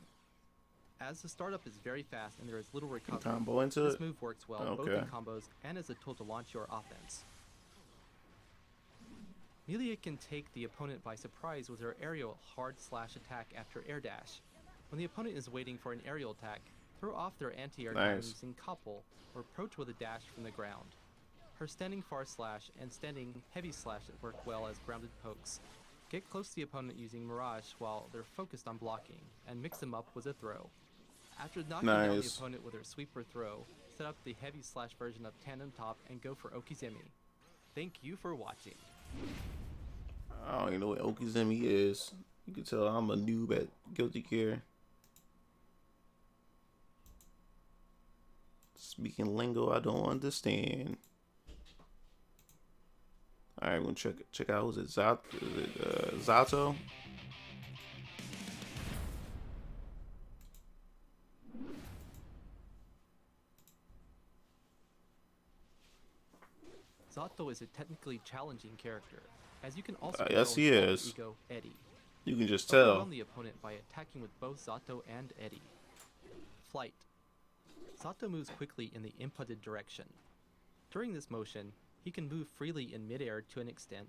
As the startup is very fast and there is little recovery, Combo into this it? move works well both in combos and as a tool to launch your offense. Milia can take the opponent by surprise with her aerial hard slash attack after air dash. When the opponent is waiting for an aerial attack, throw off their anti-air time using couple or approach with a dash from the ground. Her standing far slash and standing heavy slash work well as grounded pokes. Get close to the opponent using Mirage while they're focused on blocking, and mix them up with a throw. After knocking down the opponent with her sweep or throw, set up the heavy slash version of Tandem Top and go for Okizeme. Thank you for watching. I don't even know what Okizeme is. You can tell I'm a noob at Guilty Gear. Speaking lingo I don't understand. Alright, we're gonna check out. Was it Zato? Zato is a technically challenging character, as you can also yes, he is. Ego Eddie. You can just Overwhelm tell. the opponent by attacking with both Zato and Eddie. Flight. Zato moves quickly in the inputted direction. During this motion, he can move freely in midair to an extent,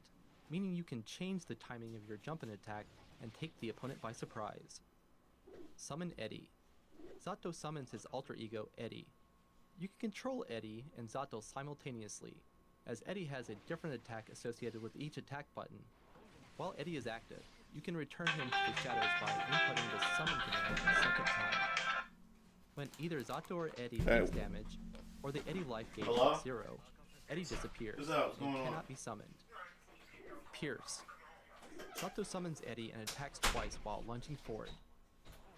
meaning you can change the timing of your jump and attack and take the opponent by surprise. Summon Eddie. Zato summons his alter ego Eddie. You can control Eddie and Zato simultaneously, as Eddie has a different attack associated with each attack button. While Eddie is active, you can return him to the shadows by inputting the summon command a second time. When either Zato or Eddie takes damage, or the Eddie life gauge is 0, Eddie disappears and cannot be summoned. Pierce. Zato summons Eddie and attacks twice while lunging forward.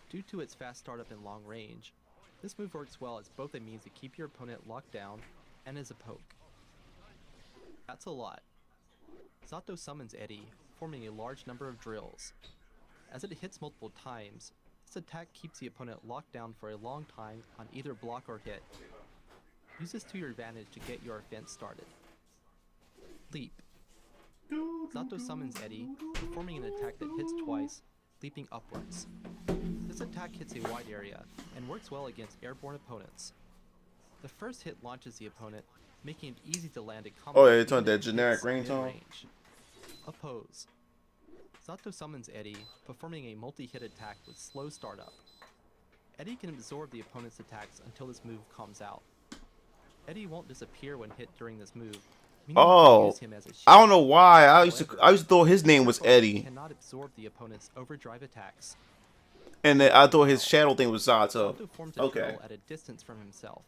Due to its fast startup and long range, this move works well as both a means to keep your opponent locked down and as a poke. That's a lot. Zato summons Eddie, forming a large number of drills. As it hits multiple times, this attack keeps the opponent locked down for a long time on either block or hit. Use this to your advantage to get your offense started. Leap. Zato summons Eddie, performing an attack that hits twice, leaping upwards. This attack hits a wide area and works well against airborne opponents. The first hit launches the opponent, making it easy to land a combo. Oh yeah, it's on that generic ringtone. Oppose. Zato summons Eddie, performing a multi-hit attack with slow startup. Eddie can absorb the opponent's attacks until this move calms out. Eddie won't disappear when hit during this move. Oh, I don't know why. I used to thought his name was Eddie. Cannot absorb the opponent's overdrive attacks. And then I thought his shadow thing was Zato. Zato forms a drill at a distance from himself.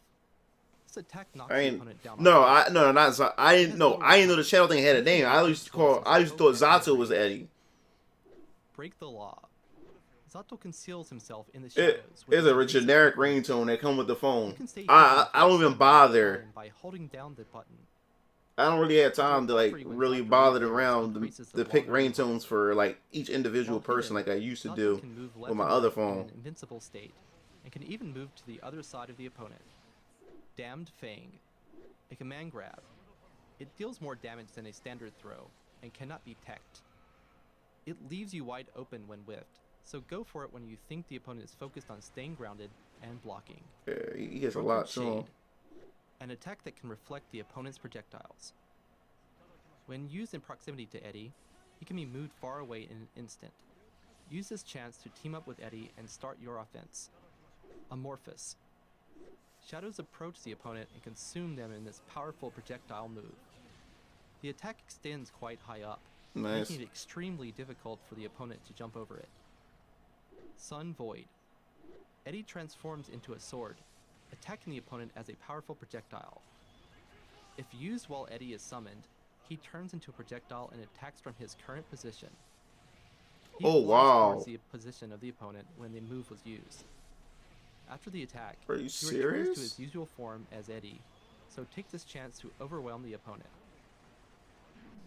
This attack knocks I the ain't opponent down. No, not Zato. I didn't know the shadow thing had a name. I used to thought Zato was Eddie. Break the law. Zato conceals himself in the shadows. It's a generic ringtone that come with the phone. I don't even bother. By holding down the button. I don't really have time to like really bother around to pick ringtones for like each individual person like I used to do with my other phone. An invincible state, and can even move to the other side of the opponent. Damned Fang. A command grab. It deals more damage than a standard throw, and cannot be teched. It leaves you wide open when whiffed, so go for it when you think the opponent is focused on staying grounded and blocking. Yeah, he gets a lot too. An attack that can reflect the opponent's projectiles. When used in proximity to Eddie, he can be moved far away in an instant. Use this chance to team up with Eddie and start your offense. Amorphous. Shadows approach the opponent and consume them in this powerful projectile move. The attack extends quite high up, making it extremely difficult for the opponent to jump over it. Sun Void. Eddie transforms into a sword, attacking the opponent as a powerful projectile. If used while Eddie is summoned, he turns into a projectile and attacks from his current position. He Oh, flies wow. towards the position of the opponent when the move was used. After the attack, Are you he returns serious? to his usual form as Eddie, so take this chance to overwhelm the opponent.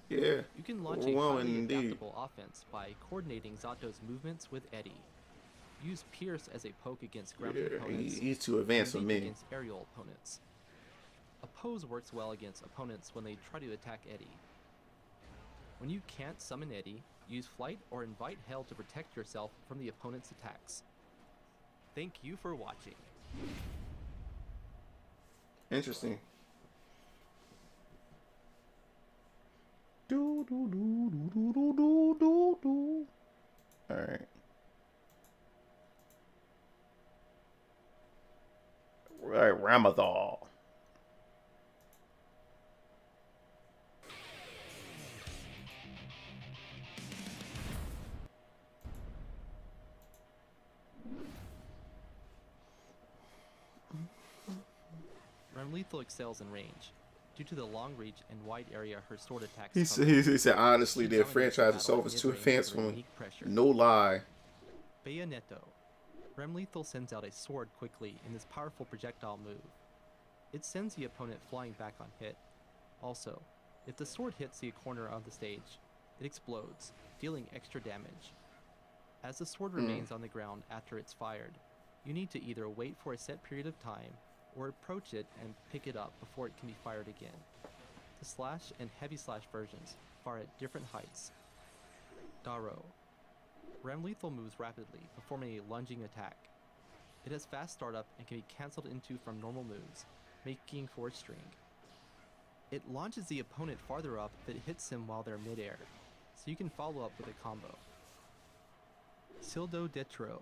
Yeah. You can launch a Overwhelming highly indeed. adaptable offense by coordinating Zato's movements with Eddie. Use Pierce as a poke against grounded Yeah, opponents. he's too advanced for and me. Leap against aerial opponents. Oppose works well against opponents when they try to attack Eddie. When you can't summon Eddie, use Flight or Invite Hell to protect yourself from the opponent's attacks. Thank you for watching. Interesting. Do do do do do do do do do. All right. Right, Ramathal. Lethal excels in range. Due to the long reach and wide area her sword attacks He cover, said honestly, she their dominates the franchise battle itself at is too mid-range advanced with for me. unique pressure. No lie. Bayonetto. Lethal sends out a sword quickly in this powerful projectile move. It sends the opponent flying back on hit. Also, if the sword hits the corner of the stage, it explodes, dealing extra damage. As the sword remains on the ground after it's fired, you need to either wait for a set period of time or approach it and pick it up before it can be fired again. The slash and heavy slash versions fire at different heights. Daro. Lethal moves rapidly, performing a lunging attack. It has fast startup and can be cancelled into from normal moves, making for a string. It launches the opponent farther up if it hits them while they're midair, so you can follow up with a combo. Sildo Detro.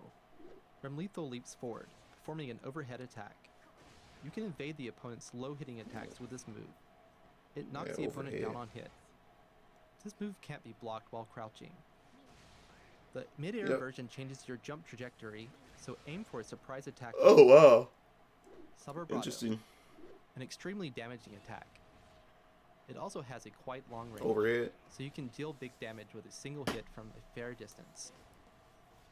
Lethal leaps forward, performing an overhead attack. You can evade the opponent's low-hitting attacks with this move. It knocks the opponent down on hit. This move can't be blocked while crouching. The mid-air version changes your jump trajectory, so aim for a surprise attack. Oh, wow. Subarbrato. Interesting. An extremely damaging attack. It also has a quite long range, Overhead. so you can deal big damage with a single hit from a fair distance.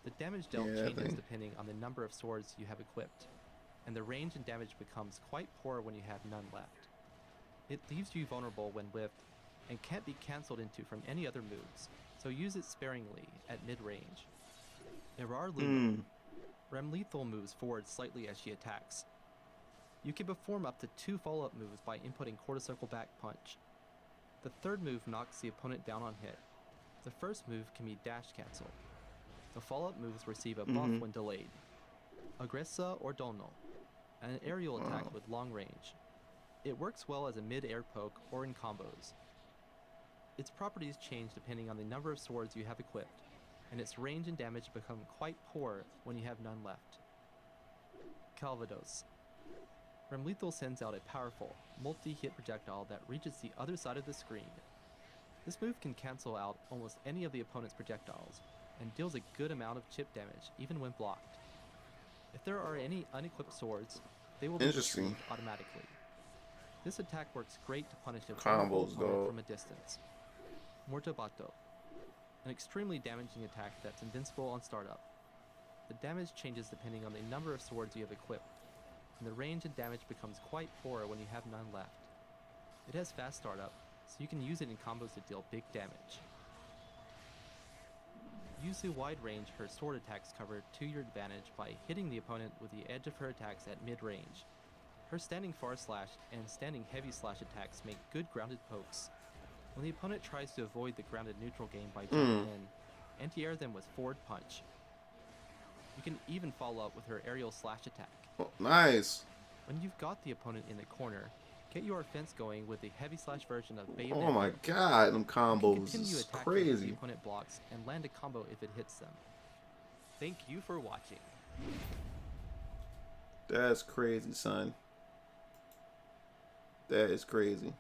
The damage dealt changes depending on the number of swords you have equipped, and the range and damage becomes quite poor when you have none left. It leaves you vulnerable when whiffed, and can't be cancelled into from any other moves, so use it sparingly at mid-range. Erar Luma. Lethal moves forward slightly as she attacks. You can perform up to 2 follow-up moves by inputting quarter circle back punch. The third move knocks the opponent down on hit. The first move can be dash cancelled. The follow-up moves receive a buff when delayed. Aggressa or Dono, an aerial attack with long range. It works well as a mid-air poke or in combos. Its properties change depending on the number of swords you have equipped, and its range and damage become quite poor when you have none left. Calvados. Lethal sends out a powerful, multi-hit projectile that reaches the other side of the screen. This move can cancel out almost any of the opponent's projectiles, and deals a good amount of chip damage even when blocked. If there are any unequipped swords, they will be retrieved automatically. This attack works great to punish a vulnerable opponent from a distance. Mortabato. An extremely damaging attack that's invincible on startup. The damage changes depending on the number of swords you have equipped, and the range and damage becomes quite poor when you have none left. It has fast startup, so you can use it in combos to deal big damage. Use the wide range her sword attacks cover to your advantage by hitting the opponent with the edge of her attacks at mid-range. Her standing far slash and standing heavy slash attacks make good grounded pokes. When the opponent tries to avoid the grounded neutral game by jumping in, anti-air them with forward punch. You can even follow up with her aerial slash attack. Oh, nice. When you've got the opponent in the corner, get your offense going with the heavy slash version of Bayonetta. Oh my god, them combos Continue is attacking crazy. if the opponent blocks and land a combo if it hits them. Thank you for watching. That's crazy, son. That is crazy.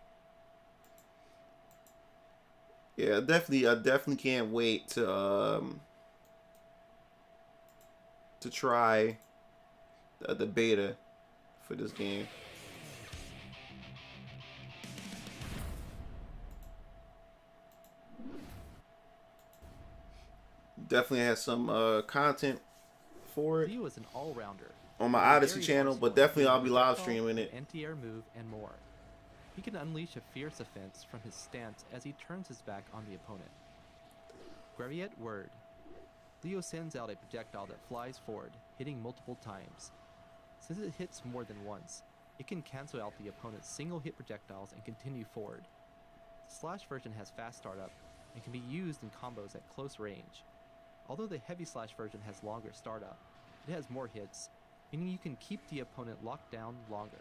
Yeah, I definitely can't wait to try the beta for this game. Definitely has some content for it Leo is an all-rounder. on my He's Odyssey very channel, versatile but definitely in I'll be live projectile, streaming it. anti-air move, and more. He can unleash a fierce offense from his stance as he turns his back on the opponent. Graviet Word. Leo sends out a projectile that flies forward, hitting multiple times. Since it hits more than once, it can cancel out the opponent's single-hit projectiles and continue forward. The Slash version has fast startup and can be used in combos at close range. Although the Heavy Slash version has longer startup, it has more hits, meaning you can keep the opponent locked down longer.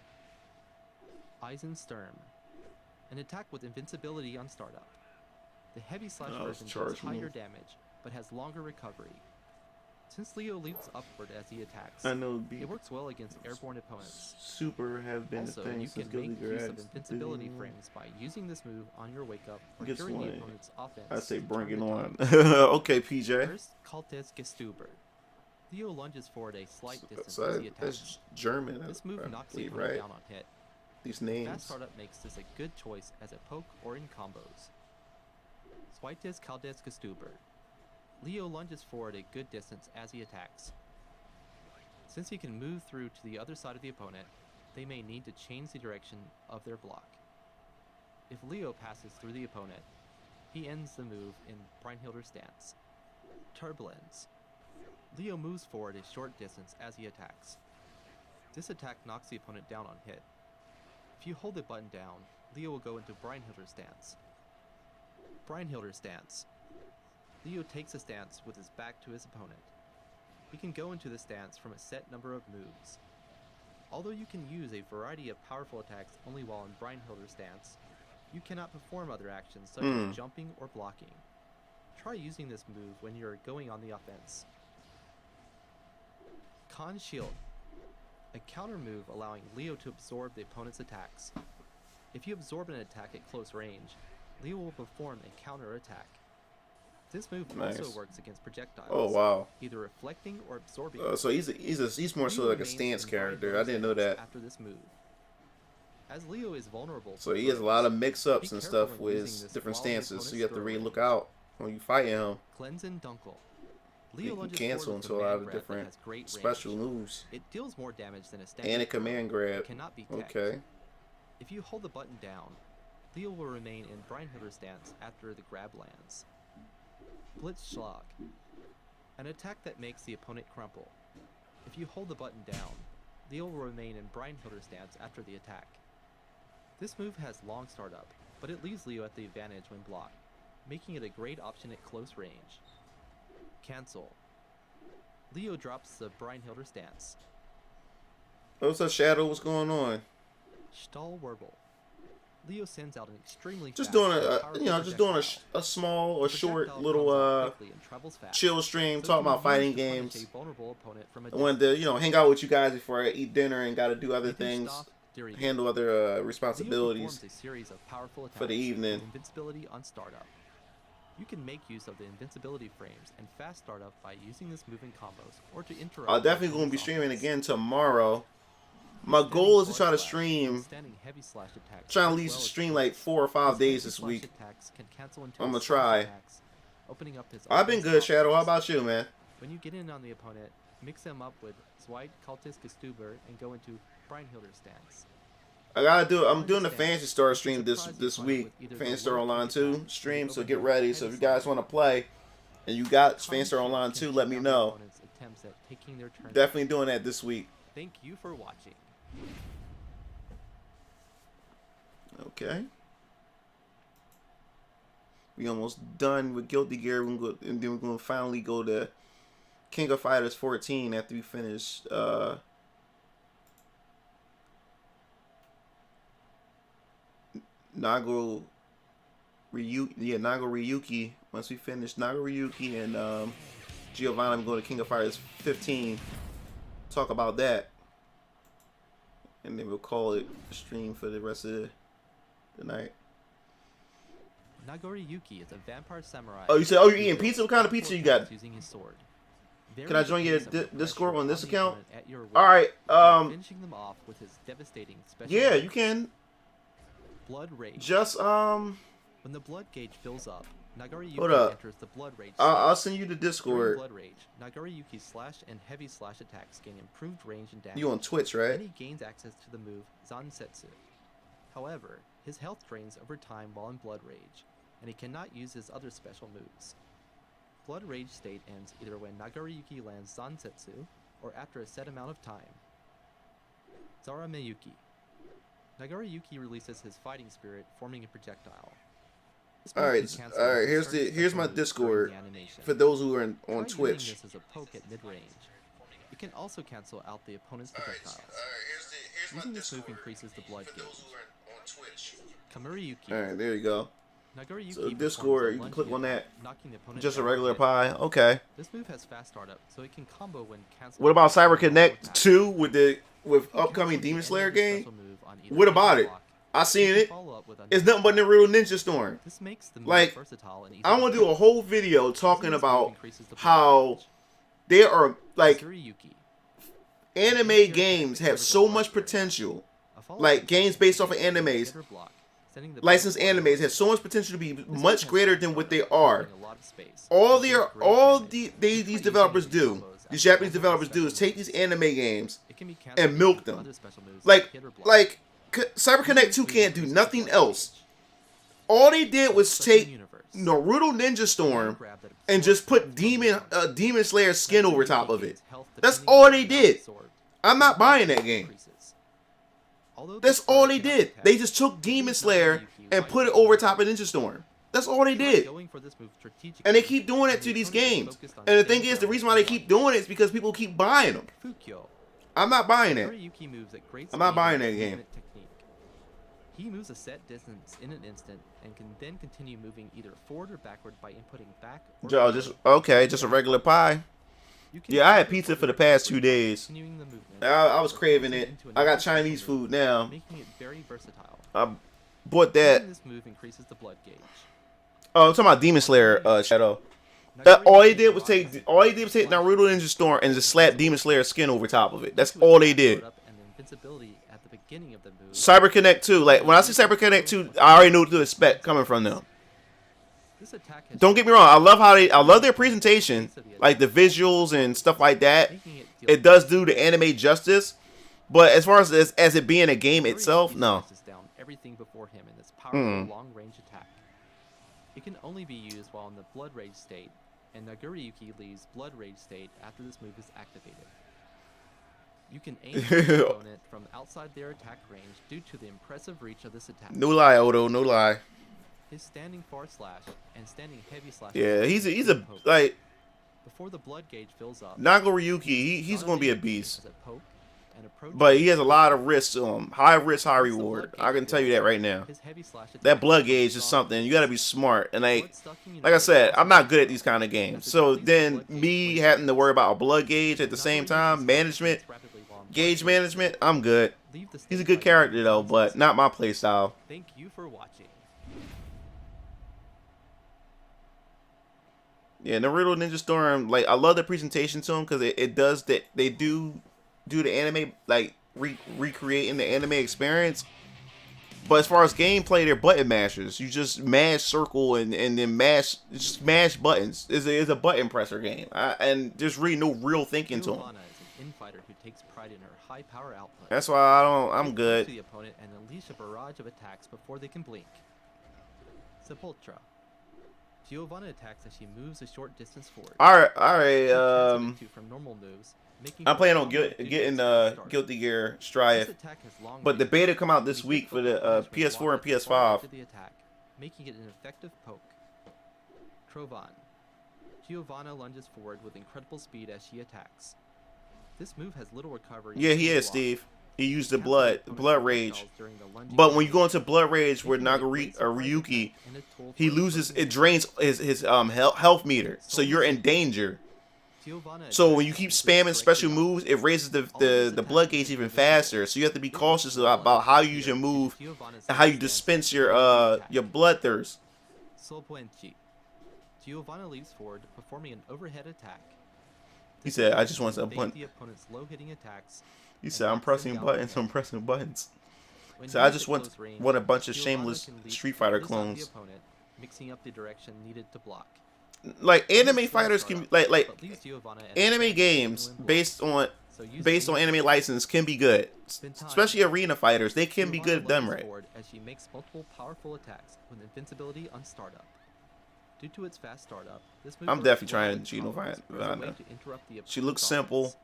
Eisensturm. An attack with invincibility on startup. The Heavy Slash version does higher damage, but has longer recovery. Since Leo leaps upward as he attacks, I know it works well against airborne opponents. super have been Also, a thing you since can Guilty make Gear use had of invincibility frames by using this move on your wake up or Gets during the one. opponent's offense. I say to bring turn it the on. tide. Okay, PJ. First, Kaltes Gestuber. Leo lunges forward a slight distance So as he attacks. that's German. This move I knocks the believe, opponent right? down on hit. These Fast names. startup makes this a good choice as a poke or in combos. Zweites Kaltes Gestuber. Leo lunges forward a good distance as he attacks. Since he can move through to the other side of the opponent, they may need to change the direction of their block. If Leo passes through the opponent, he ends the move in Breinhilder stance. Turbulence. Leo moves forward a short distance as he attacks. This attack knocks the opponent down on hit. If you hold the button down, Leo will go into Breinhilder stance. Breinhilder stance. Leo takes a stance with his back to his opponent. He can go into the stance from a set number of moves. Although you can use a variety of powerful attacks only while in Breinhilder stance, you cannot perform other actions such as jumping or blocking. Try using this move when you are going on the offense. Con Shield. A counter move allowing Leo to absorb the opponent's attacks. If you absorb an attack at close range, Leo will perform a counter attack. This move also works against projectiles. Oh wow! Either reflecting or absorbing. So he's more so like a stance character. I didn't know that. After this move, as Leo is vulnerable. So he has a lot of mix-ups and stuff with his different stances. So you have to really look out when you fighting him. Cleanse and Dunkel. You can cancel into a lot of different special moves. It deals more damage than a standard. And a command grab. Cannot be teched. Okay. If you hold the button down, Leo will remain in Breinhilder stance after the grab lands. Blitzschlag. An attack that makes the opponent crumple. If you hold the button down, Leo will remain in Breinhilder stance after the attack. This move has long startup, but it leaves Leo at the advantage when blocked, making it a great option at close range. Cancel. Leo drops the Breinhilder stance. What's up, Shadow? What's going on? Stahlwirbel. Leo sends out an extremely Just fast doing and a powerful just doing projectile. a small, a short Projectile little comes out quickly and travels fast, chill stream, so talking it can about be fighting used to punish games. a vulnerable opponent from a I wanted to hang out with you guys before I eat dinner and got to do other things, Leo handle other performs responsibilities a series of powerful attacks for the evening. with invincibility on startup. You can make use of the invincibility frames and fast startup by using this move in combos or to interrupt. I'm definitely going to be streaming again tomorrow. My goal is to try to stream, trying to at least stream like 4 or 5 days this week. I'm gonna try. I've been good, Shadow. How about you, man? When you get in on the opponent, mix them up with Zweit, Kaltes, Gestuber, and go into Breinhilder stance. I gotta do it. I'm doing the Fantasy Star stream this week. Fantasy Star Online 2 stream, so get ready. So if you guys want to play and you got Fantasy Star Online 2, let me know. Definitely doing that this week. Thank you for watching. Okay. We almost done with Guilty Gear, and then we're gonna finally go to King of Fighters 14 after we finish Nago Ryuki. Once we finish Nago Ryuki and Giovanni, I'm going to King of Fighters 15. Talk about that. And then we'll call it a stream for the rest of the night. Nagori Yuki is a vampire samurai. Oh, you said, oh, you're eating pizza? What kind of pizza you got? Using his sword. Can I join your Discord on this account? All right. Finishing them off with his devastating special. Yeah, you can. Blood rage. Just When the blood gauge fills up, Nagariyuki Hold up. enters the Blood Rage I'll stage. send you the During Discord. Blood Rage, Nagariyuki's slash and heavy slash attacks gain improved range and damage. You on Twitch, right? And he gains access to the move Zansetsu. However, his health drains over time while in Blood Rage, and he cannot use his other special moves. Blood Rage state ends either when Nagariyuki lands Zansetsu, or after a set amount of time. Zara Miyuki. Nagariyuki releases his fighting spirit, forming a projectile. This move Alright, can cancel alright. out Here's certain the here's special my moves during Discord the animation. for those who are on Try using Twitch. this as a poke at mid-range. It can also cancel out the opponent's projectiles. Using this move increases the blood gauge. Kamiriyuki. Alright, there you go. Nagariyuki So performs Discord, a you can lunge click on hit, that. knocking the opponent Just a down regular hit. pie. Okay. This move has fast startup, so it can combo when canceling. What about the Cyber normal Connect attack. 2 with You can upcoming cancel Demon the Slayer enemy's game? special move on either What aim or about it? block. I seen You can it. follow up with It's another nothing but the attack. real Ninja Storm. This makes the move Like, versatile and easy I to want to do a pick. whole video Using talking this move about increases the blood how gauge. there are like Tsuriyuki. anime games have so much potential. A follow-up Like attack games is based off of hit or animes, block, sending the licensed player animes forward. have so much potential to be This move much has greater fast than what startup, they are. covering a lot of space, All and the deals great all damage. the You these can try developers using do, combos these after Japanese multiple developers do, is special take these moves. anime games It can be and canceled milk with them. other special moves Like hit or block. Cyber Connect 2 can't do nothing else. All they did was take Naruto Ninja Storm and just put Demon Slayer skin over top of it. That's all they did. I'm not buying that game. That's all they did. They just took Demon Slayer and put it over top of Ninja Storm. That's all they did. And they keep doing it to these games. And the thing is, the reason why they keep doing it is because people keep buying them. I'm not buying it. I'm not buying that game. He moves a set distance in an instant and can then continue moving either forward or backward by inputting back or Joe, just okay, just a regular pie. Yeah, I had pizza for the past 2 days. I was craving it. I got Chinese food now. Making it very versatile. I bought that. This move increases the blood gauge. Oh, I'm talking about Demon Slayer, Shadow. All he did was take Naruto Ninja Storm and just slap Demon Slayer skin over top of it. That's all they did. Cyber Connect 2. Like when I see Cyber Connect 2, I already knew what to expect coming from them. Don't get me wrong. I love their presentation, like the visuals and stuff like that. It does do the anime justice, but as far as it being a game itself, no. Everything before him in this powerful long-range attack. It can only be used while in the Blood Rage state, and Nagariyuki leaves Blood Rage state after this move is activated. You can aim at your opponent from outside their attack range due to the impressive reach of this attack. No lie, Odo. No lie. His standing forward slash and standing heavy slash. Yeah, he's a like. Before the blood gauge fills up, Nagariyuki, he's gonna be a beast. as a poke and approach But he has a lot of risks to him. High risk, high reward. I can tell you that right now. his heavy slash That attack blood is gauge is strong. something. You gotta be smart. And like Blood sucking and I said, blood I'm not good at these kind of games. So then me having to worry about a blood gauge at the same time, management, gauge management, I'm good. Leave the He's a stage good by character though, using but not my playstyle. Thank you for watching. Yeah, Naruto Ninja Storm, like I love the presentation to him because it does that. They do the anime, like recreating the anime experience. But as far as gameplay, they're button mashers. You just mash circle and then just mash buttons. It's a button presser game, and there's really no real thinking to them. Giovanna is an infighter who takes pride in her high power output. That's why I'm They good. To the opponent and unleash a barrage of attacks before they can blink. Sepultura. Giovanna attacks as she moves a short distance forward. All right. She cancels it from normal moves, making I'm her planning on combo getting defense start. Guilty Gear This Strife, attack has long but the range, beta come out this and week for difficult the punishment PS4 and blocked far PS5. after the attack, making it an effective poke. Trovan. Giovanna lunges forward with incredible speed as she attacks. This move has little recovery. Yeah, he and is, block. Steve. He used the Cancel blood opponent's rage. projectiles during the lunging But when you phase, go into blood rage with making it a great Nagari or surprise Ryuki, attack and a tool he for loses. opposing It drains his health meter, so you're in danger. Giovanna So when you attacks keep and spamming moves special directly moves, it raises the attacks blood are gauge even invisible. faster. So you have to be It cautious also allows about how you the use your player to move Giovanna's and how you stance dispense during the attack. your bloodthirst. Solpuenchi. Giovanna leaps forward, performing an overhead attack. He This said, move "I just want can to evade point." the opponent's low-hitting attacks. He and said, "I'm knocks them pressing down buttons. again. I'm pressing buttons." When So I used just at want close range, a bunch of Giovanna shameless can leap Street Fighter furthest out the clones. opponent, mixing up the direction needed to block. Like anime fighters can like But leaves Giovanna and anime Stan games genuine based blocks. on So use based on these anime license can be good, spend time. especially arena fighters. They can be Giovanna good if done levels right. forward as she makes multiple powerful attacks with invincibility on startup. Due to its fast startup, this move I'm works definitely well trying in Gino combos as a way Giovanna. to interrupt the She opponent's looks offense. simple.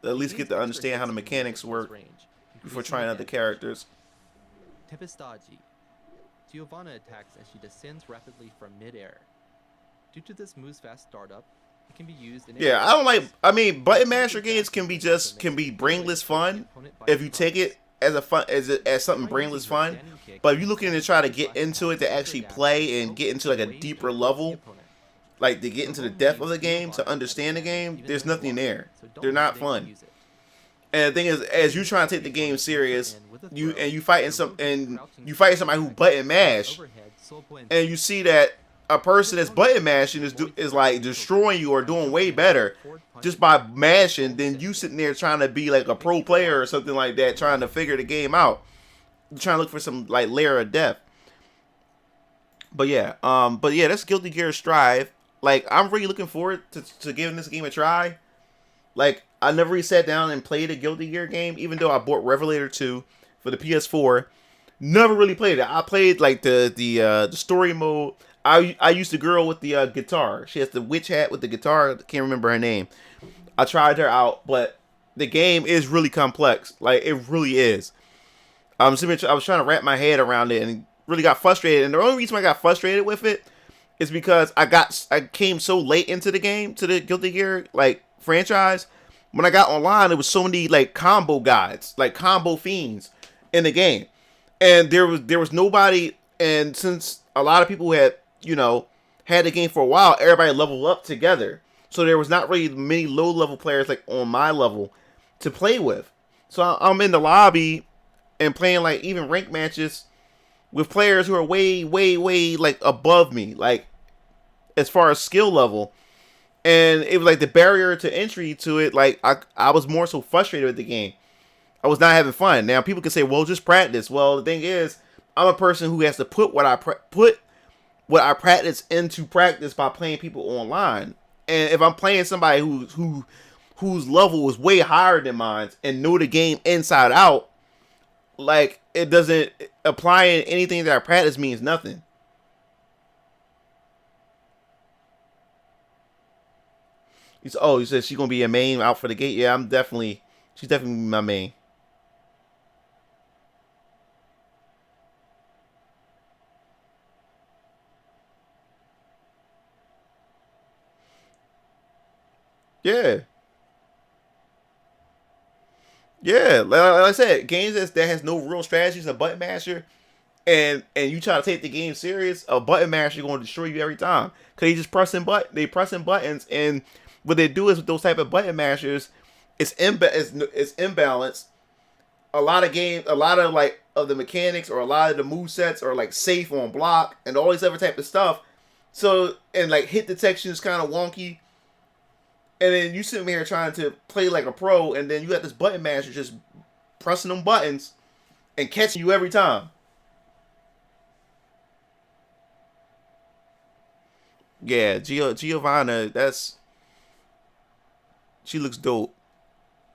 At least get to understand how the mechanics work before trying other characters. Tempestagi. Giovanna attacks as she descends rapidly from mid-air. Due to this move's fast startup, it can be used in Yeah, I don't like. I mean, button masher games can be brainless fun if you take it as a fun as something brainless fun. But if you're looking to try to get into it to actually play and get into like a deeper level, like to get into the depth of the game to understand the game, there's nothing there. They're not fun. And the thing is, as you trying to take the game serious, you fighting somebody who button mash, and you see that a person that's button mashing is like destroying you or doing way better just by mashing than you sitting there trying to be like a pro player or something like that, trying to figure the game out, trying to look for some like layer of depth. But yeah, that's Guilty Gear Strive. Like, I'm really looking forward to giving this game a try. Like, I never really sat down and played a Guilty Gear game, even though I bought Revelator 2 for the PS4. Never really played it. I played like the story mode. I used the girl with the guitar. She has the witch hat with the guitar. I can't remember her name. I tried her out, but the game is really complex. Like, it really is. I was trying to wrap my head around it and really got frustrated. And the only reason I got frustrated with it is because I came so late into the game, to the Guilty Gear like franchise. When I got online, there was so many like combo guides, like combo fiends in the game, and there was nobody. And since a lot of people had the game for a while, everybody leveled up together, so there was not really many low level players like on my level to play with. So I'm in the lobby and playing like even rank matches with players who are way like above me, like as far as skill level. And it was like the barrier to entry to it. Like I was more so frustrated with the game. I was not having fun. Now people can say, "Well, just practice." Well, the thing is, I'm a person who has to put what I practice into practice by playing people online. And if I'm playing somebody whose level is way higher than mine and know the game inside out, like it doesn't applying anything that I practice means nothing. He said she's gonna be a main out for the gate. Yeah, she's definitely my main. Yeah. Yeah, like I said, games that has no real strategies, a button masher, and you try to take the game serious, a button masher going to destroy you every time. Cause they pressing buttons, and what they do is with those type of button mashers, it's imbalanced. A lot of like of the mechanics or a lot of the movesets are like safe on block and all this other type of stuff. So, and like hit detection is kind of wonky. And then you sitting here trying to play like a pro, and then you got this button masher just pressing them buttons and catching you every time. Yeah, Giovanna, she looks dope.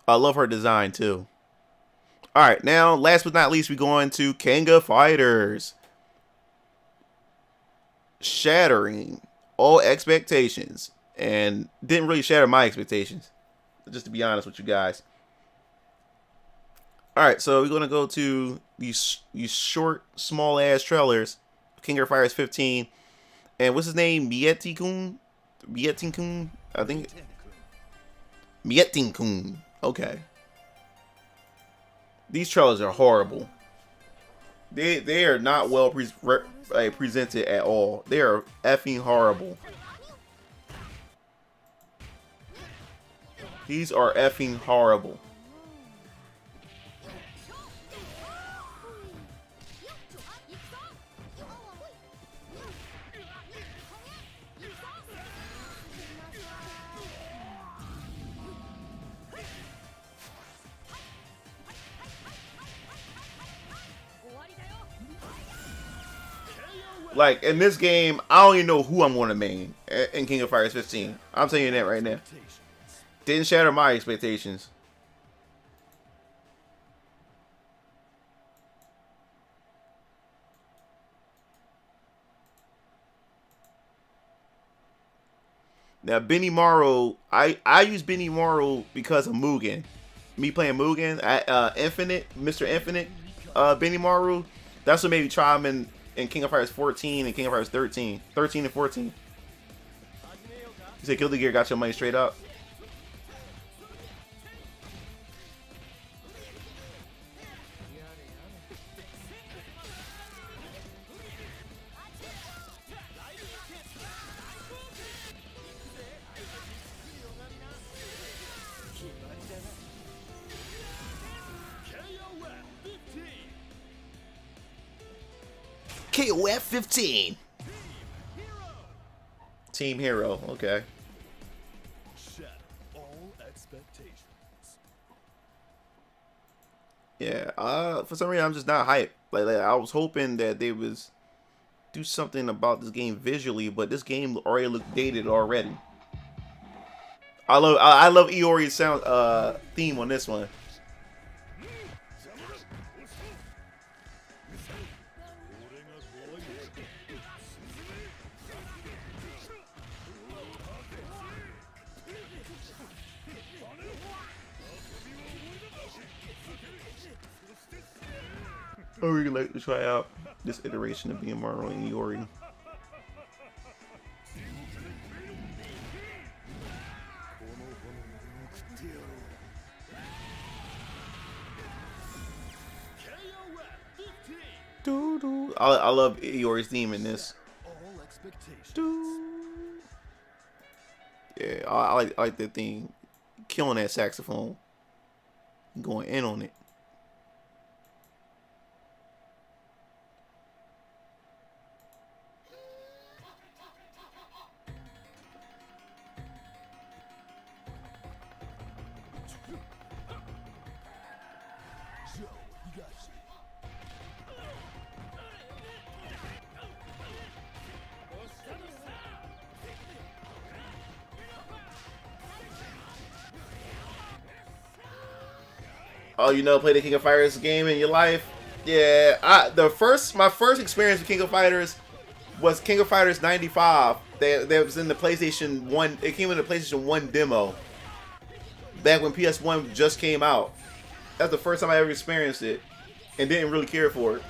I love her design too. Alright, now last but not least, we go into King of Fighters. Shattering all expectations. And didn't really shatter my expectations, just to be honest with you guys. Alright, so we're going to go to these short, small-ass trailers. King of Fighters 15. And what's his name? Mietin-kun? I think. Mietin-kun. Okay. These trailers are horrible. They are not well presented at all. They are effing horrible. These are effing horrible. Like, in this game, I don't even know who I'm going to main in King of Fighters 15. I'm telling you that right now. Didn't shatter my expectations. Now, Benny Morrow, I use Benny Morrow because of Mugen. Me playing Mugen, Infinite, Mr. Infinite, Benny Morrow. That's what made me try him in King of Fighters 14 and King of Fighters 13. 13 and 14. You said Guilty Gear got your money straight up. KOF 15. Team Hero, okay. Shatter all expectations. Yeah, for some reason I'm just not hyped. Like I was hoping that they was do something about this game visually, but this game already looked dated already. I love Iori's sound theme on this one. I would really like to try out this iteration of being Mario and Iori. I love Iori's theme in this. Yeah, I like that theme. Killing that saxophone. Going in on it. Oh, you know, play the King of Fighters game in your life? Yeah, my first experience with King of Fighters was King of Fighters 95. That was in the PlayStation 1. It came in the PlayStation 1 demo. Back when PS1 just came out. That's the first time I ever experienced it. And didn't really care for it.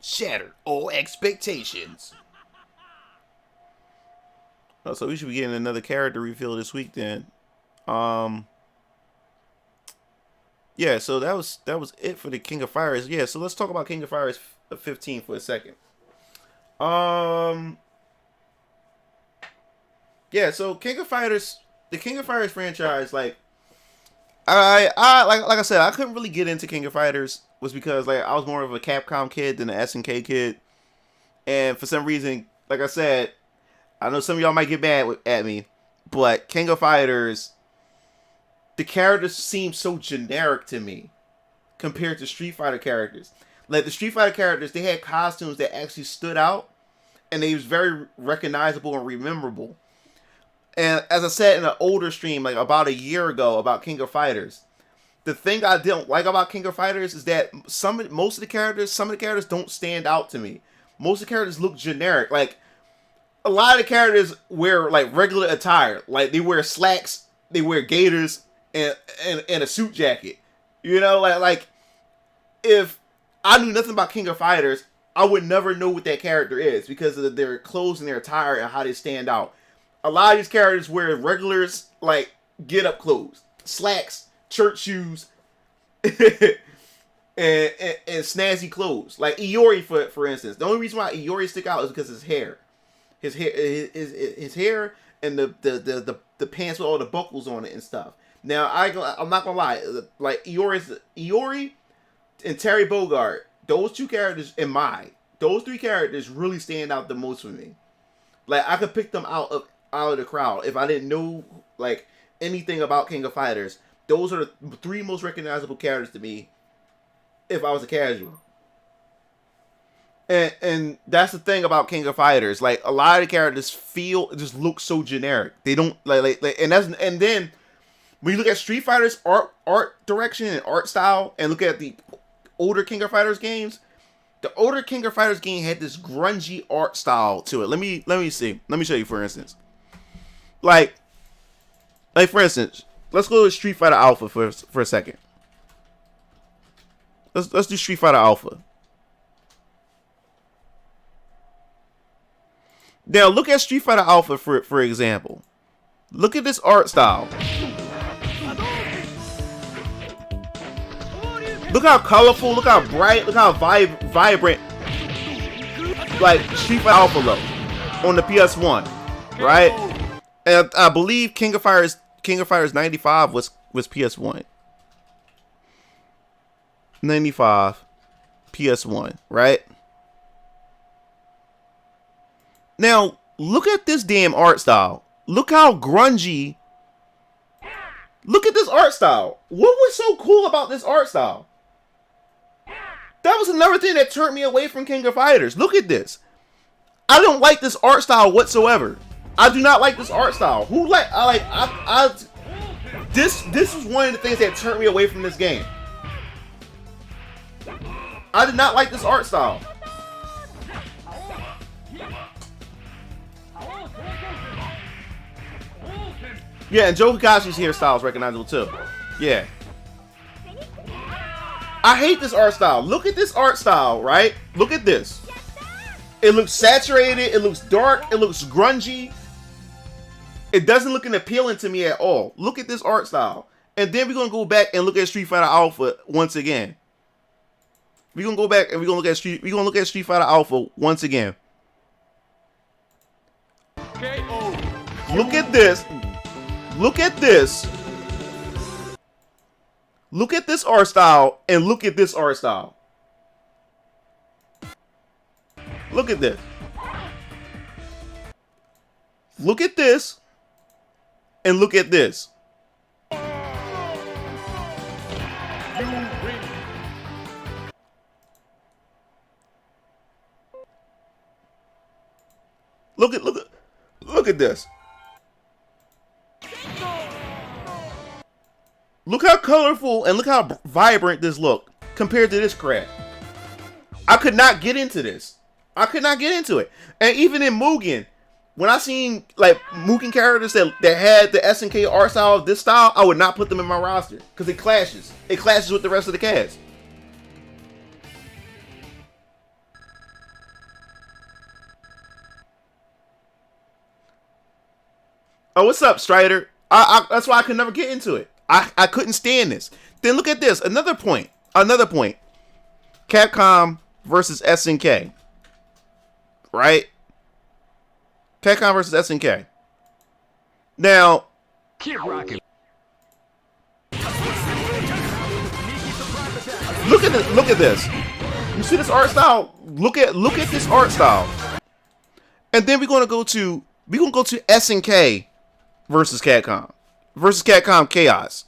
Shattered all expectations. Oh, so we should be getting another character reveal this week then. Yeah, so that was it for the King of Fighters. Yeah, so let's talk about King of Fighters 15 for a second. Yeah, so King of Fighters, the King of Fighters franchise, like I like I said, I couldn't really get into King of Fighters was because like I was more of a Capcom kid than an SNK kid, and for some reason, like I said, I know some of y'all might get mad at me, but King of Fighters, the characters seem so generic to me compared to Street Fighter characters. Like the Street Fighter characters, they had costumes that actually stood out, and they was very recognizable and rememberable. And as I said in an older stream, like about a year ago, about King of Fighters, the thing I didn't like about King of Fighters is that some of the characters don't stand out to me. Most of the characters look generic. Like a lot of the characters wear like regular attire, like they wear slacks, they wear gaiters, and a suit jacket. You know, like if I knew nothing about King of Fighters, I would never know what that character is because of their clothes and their attire and how they stand out. A lot of these characters wear regulars, like get up clothes, slacks, church shoes, and snazzy clothes. Like Iori, for instance. The only reason why Iori stick out is because his hair, his hair, and the pants with all the buckles on it and stuff. Now I'm not gonna lie, like Iori and Terry Bogard, those two characters in my Those three characters really stand out the most for me. Like, I could pick them out of the crowd if I didn't know like anything about King of Fighters. Those are the three most recognizable characters to me if I was a casual. And that's the thing about King of Fighters. Like, a lot of the characters just look so generic. They don't like and then when you look at Street Fighter's art direction and art style, and look at the older King of Fighters games, the older King of Fighters game had this grungy art style to it. Let me see. Let me show you, for instance. Like for instance, let's go to Street Fighter Alpha for a second. Let's do Street Fighter Alpha. Now look at Street Fighter Alpha for example. Look at this art style. Look how colorful, look how bright, look how vibrant, like Street Fighter Alpha look on the PS1, right? And I believe King of Fighters 95 was PS1. 95 PS1, right? Now look at this damn art style. Look how grungy. Look at this art style. What was so cool about this art style? That was another thing that turned me away from King of Fighters. Look at this. I don't like this art style whatsoever. I do not like this art style. This was one of the things that turned me away from this game. I did not like this art style. Yeah, and Joe Kakashi's hairstyle is recognizable too. Yeah. I hate this art style. Look at this art style, right? Look at this. It looks saturated. It looks dark. It looks grungy. It doesn't look appealing to me at all. Look at this art style. And then we're going to go back and look at Street Fighter Alpha once again. We're going to go back and we're going to look at Street Fighter Alpha once again. Look at this. Look at this. Look at this art style and look at this art style. Look at this. Look at this and look at this. Look at this. Look how colorful and look how vibrant this look compared to this crap. I could not get into this. I could not get into it. And even in Mugen, when I seen like Mugen characters that had the SNK art style of this style, I would not put them in my roster because it clashes. It clashes with the rest of the cast. Oh, what's up, Strider? That's why I could never get into it. I couldn't stand this. Then look at this. Another point. Capcom versus SNK. Right? Capcom versus SNK. Now, keep rocking. Look at this. You see this art style? Look at this art style. And then we're gonna go to SNK versus Capcom. Versus Capcom Chaos.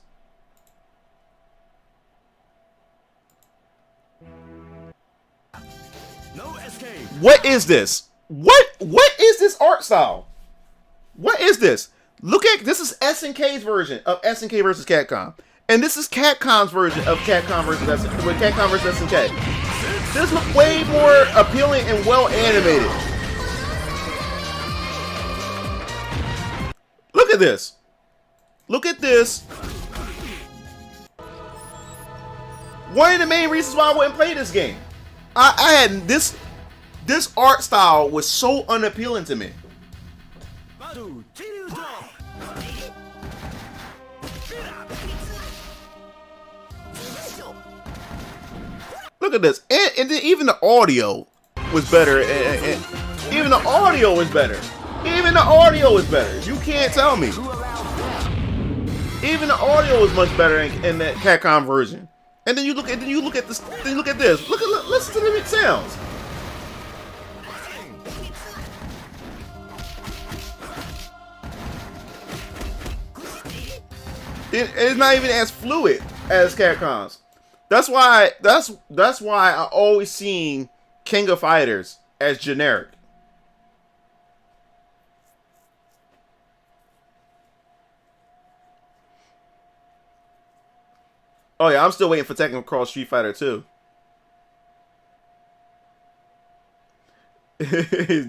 No escape. What is this? What is this art style? What is this? Look at this is SNK's version of SNK versus Capcom. And this is Capcom's version of Capcom versus SNK. This looks way more appealing and well animated. Look at this. Look at this. One of the main reasons why I wouldn't play this game. I had this art style was so unappealing to me. Look at this. And then even the audio was better. And even the audio was better. Even the audio is better. You can't tell me. Even the audio is much better in that Capcom version. And then you look at this. Listen to the sounds. It's not even as fluid as Capcom's. That's why I always seen King of Fighters as generic. Oh yeah, I'm still waiting for Tekken Cross Street Fighter 2.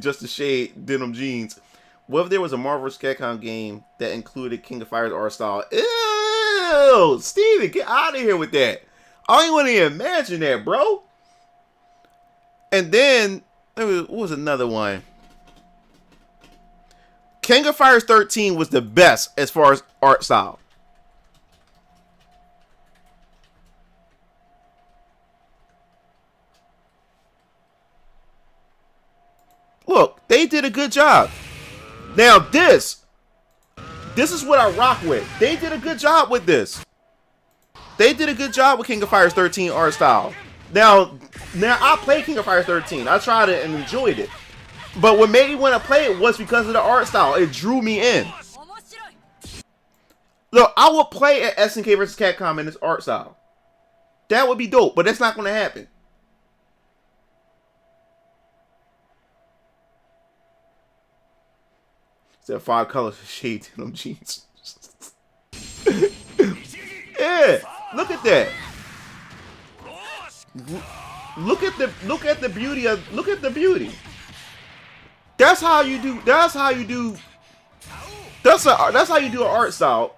Just a shade denim jeans. What if there was a Marvel vs. Capcom game that included King of Fighters art style? Ew, Steven, get out of here with that. I don't want to imagine that, bro. And then what was another one? King of Fighters 13 was the best as far as art style. Look, they did a good job. Now this is what I rock with. They did a good job with this. They did a good job with King of Fighters 13 art style. Now I played King of Fighters 13. I tried it and enjoyed it. But what made me want to play it was because of the art style. It drew me in. Look, I would play at SNK vs. Capcom in this art style. That would be dope, but that's not going to happen. There 5 colors of shade in them jeans. Yeah, look at that. Look at the beauty of the beauty. That's how you do an art style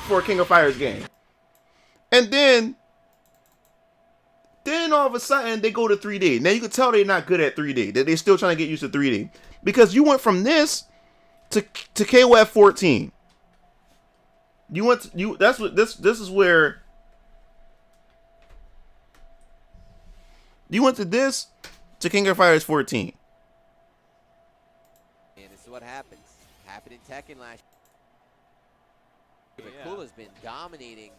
for a King of Fighters game. And then all of a sudden they go to 3D. Now you can tell they're not good at 3D. That they're still trying to get used to 3D. Because you went from this to KOF 14. This is where you went to this to King of Fighters 14. And this is what happens. Happened in Tekken last year. Kula's been dominating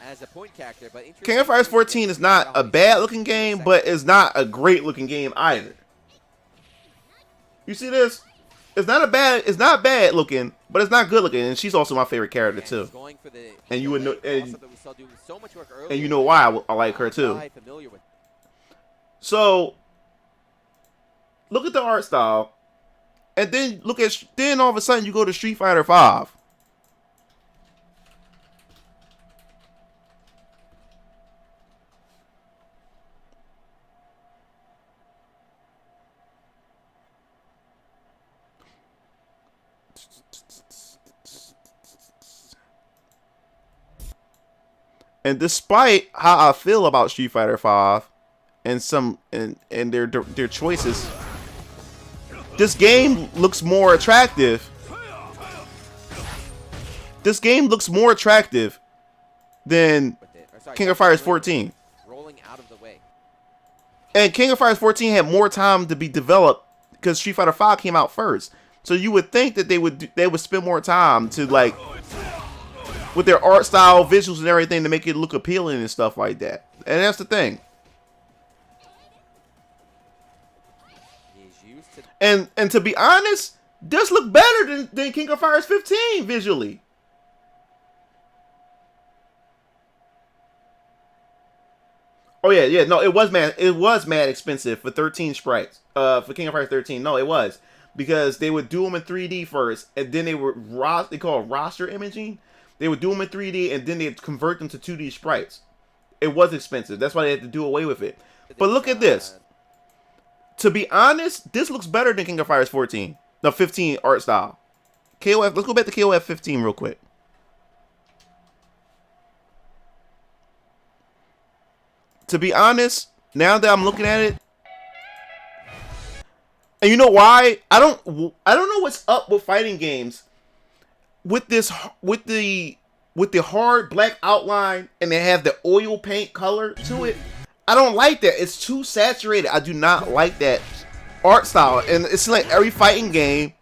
as a point character, but King of Fighters 14 is not a bad looking game, but it's not a great looking game either. You see this? It's not bad looking, but it's not good looking, and she's also my favorite character too. And you would know, and you know why I like her too. So look at the art style, and then then all of a sudden you go to Street Fighter 5. And despite how I feel about Street Fighter 5 and their choices, this game looks more attractive. This game looks more attractive than King of Fighters 14. And King of Fighters 14 had more time to be developed because Street Fighter 5 came out first. So you would think that they would spend more time to like with their art style, visuals, and everything to make it look appealing and stuff like that. And that's the thing. And to be honest, this look better than King of Fighters 15 visually. Oh yeah, no, it was mad expensive for 13 sprites. For King of Fighters 13, no, it was because they would do them in 3D first, and then they call it roster imaging. They would do them in 3D, and then they'd convert them to 2D sprites. It was expensive. That's why they had to do away with it. But look at this. To be honest, this looks better than King of Fighters 14. No, 15 art style. KOF, let's go back to KOF 15 real quick. To be honest, now that I'm looking at it, and you know why? I don't know what's up with fighting games. With the hard black outline and they have the oil paint color to it, I don't like that. It's too saturated. I do not like that art style. And it seems like every fighting game,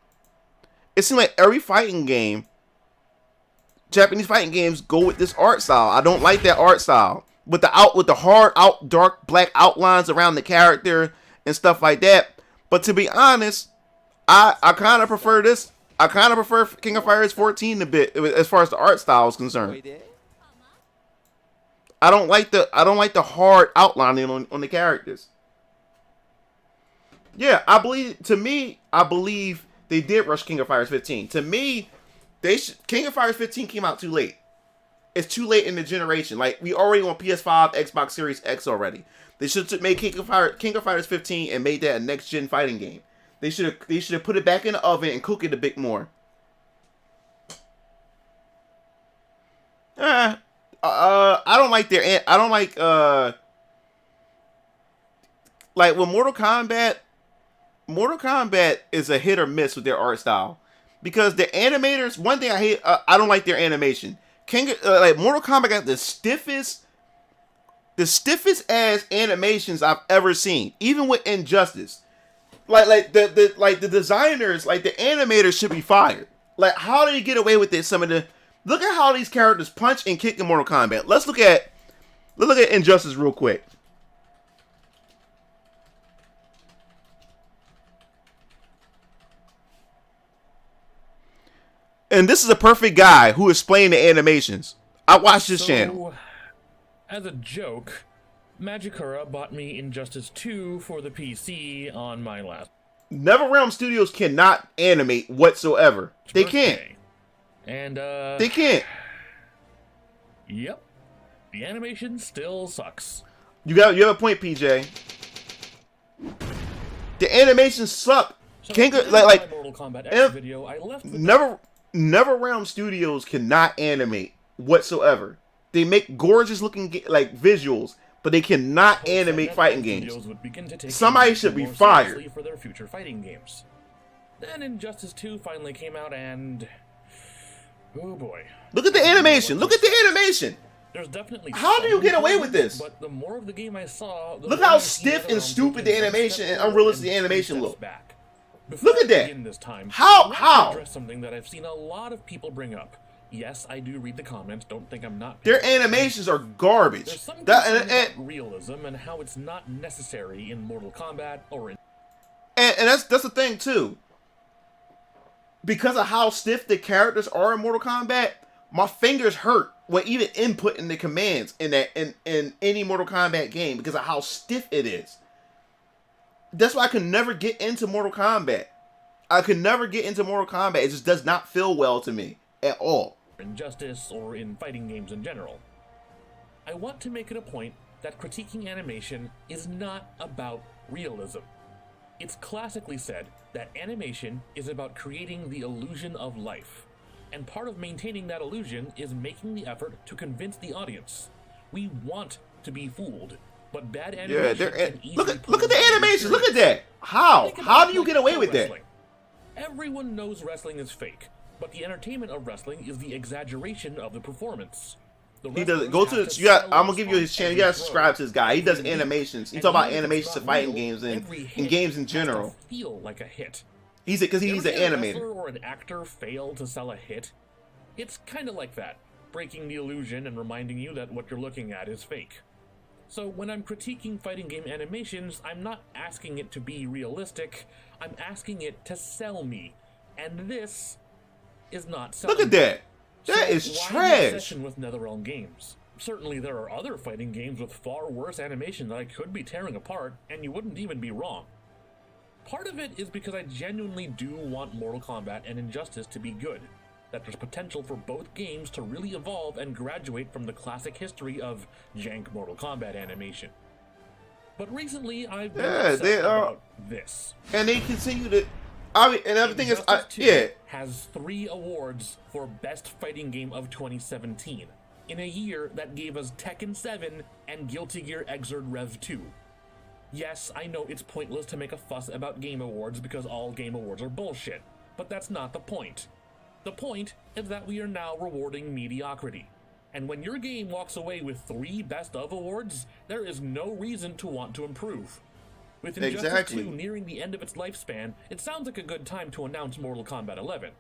Japanese fighting games go with this art style. I don't like that art style with the hard dark black outlines around the character and stuff like that. But to be honest, I kind of prefer this. I kind of prefer King of Fighters 14 a bit as far as the art style is concerned. I don't like the hard outlining on the characters. Yeah, I believe they did rush King of Fighters 15. To me, King of Fighters 15 came out too late. It's too late in the generation. Like, we already on PS5, Xbox Series X already. They should have made King of Fighters 15 and made that a next gen fighting game. They should have put it back in the oven and cook it a bit more. I don't like like with Mortal Kombat. Mortal Kombat is a hit or miss with their art style, because the animators. One thing I hate, I don't like their animation. Like Mortal Kombat got the stiffest ass animations I've ever seen, even with Injustice. Like the designers, like the animators should be fired. Like, how do you get away with this? Look at how these characters punch and kick in Mortal Kombat. Let's look at Injustice real quick. And this is a perfect guy who explained the animations. I watched this channel. As a joke, Magikura bought me Injustice 2 for the PC on my last. NetherRealm Studios cannot animate whatsoever. They can't. And they can't. Yep. The animation still sucks. You have a point, PJ. The animations suck. So like Mortal Kombat X video, I left NetherRealm Studios cannot animate whatsoever. They make gorgeous looking like visuals, but they cannot animate fighting games. Somebody should be fired for their future fighting games. Then Injustice 2 finally came out, and oh boy, look at the animation! Look at the animation! There's definitely how do you get away with this? But the more of the game I saw, look how stiff and stupid the animation and unrealistic the animation look. Look at that! This time, how? Address something that I've seen a lot of people bring up. Yes, I do read the comments. Don't think I'm not. Their animations are garbage. There's some about realism and how it's not necessary in Mortal Kombat or in. And that's the thing too. Because of how stiff the characters are in Mortal Kombat, my fingers hurt when even inputting the commands in any Mortal Kombat game because of how stiff it is. That's why I could never get into Mortal Kombat. It just does not feel well to me at all. Injustice or in fighting games in general. I want to make it a point that critiquing animation is not about realism. It's classically said that animation is about creating the illusion of life, and part of maintaining that illusion is making the effort to convince the audience. We want to be fooled, but bad animation can easily look at the animation. Look at that. How do you get away with that? Everyone knows wrestling is fake, but the entertainment of wrestling is the exaggeration of the performance. He does go to. I'm gonna give you his channel. You gotta subscribe to this guy. He does animations. He talk about animations of fighting games and games in general. Feel like a hit. He's an animator. A or an actor fail to sell a hit. It's kind of like that, breaking the illusion and reminding you that what you're looking at is fake. So when I'm critiquing fighting game animations, I'm not asking it to be realistic. I'm asking it to sell me, and this is not selling. Look at that. That is trash. Obsession with NetherRealm games. Certainly there are other fighting games with far worse animation that I could be tearing apart, and you wouldn't even be wrong. Part of it is because I genuinely do want Mortal Kombat and Injustice to be good, that there's potential for both games to really evolve and graduate from the classic history of jank Mortal Kombat animation. But recently I've been upset about this. And they continue to... and everything is... has 3 awards for Best Fighting Game of 2017, in a year that gave us Tekken 7 and Guilty Gear Xrd Rev 2. Yes, I know it's pointless to make a fuss about game awards because all game awards are bullshit, but that's not the point. The point is that we are now rewarding mediocrity. And when your game walks away with 3 Best of awards, there is no reason to want to improve. With Injustice 2 nearing the end of its lifespan, it sounds like a good time to announce Mortal Kombat 11.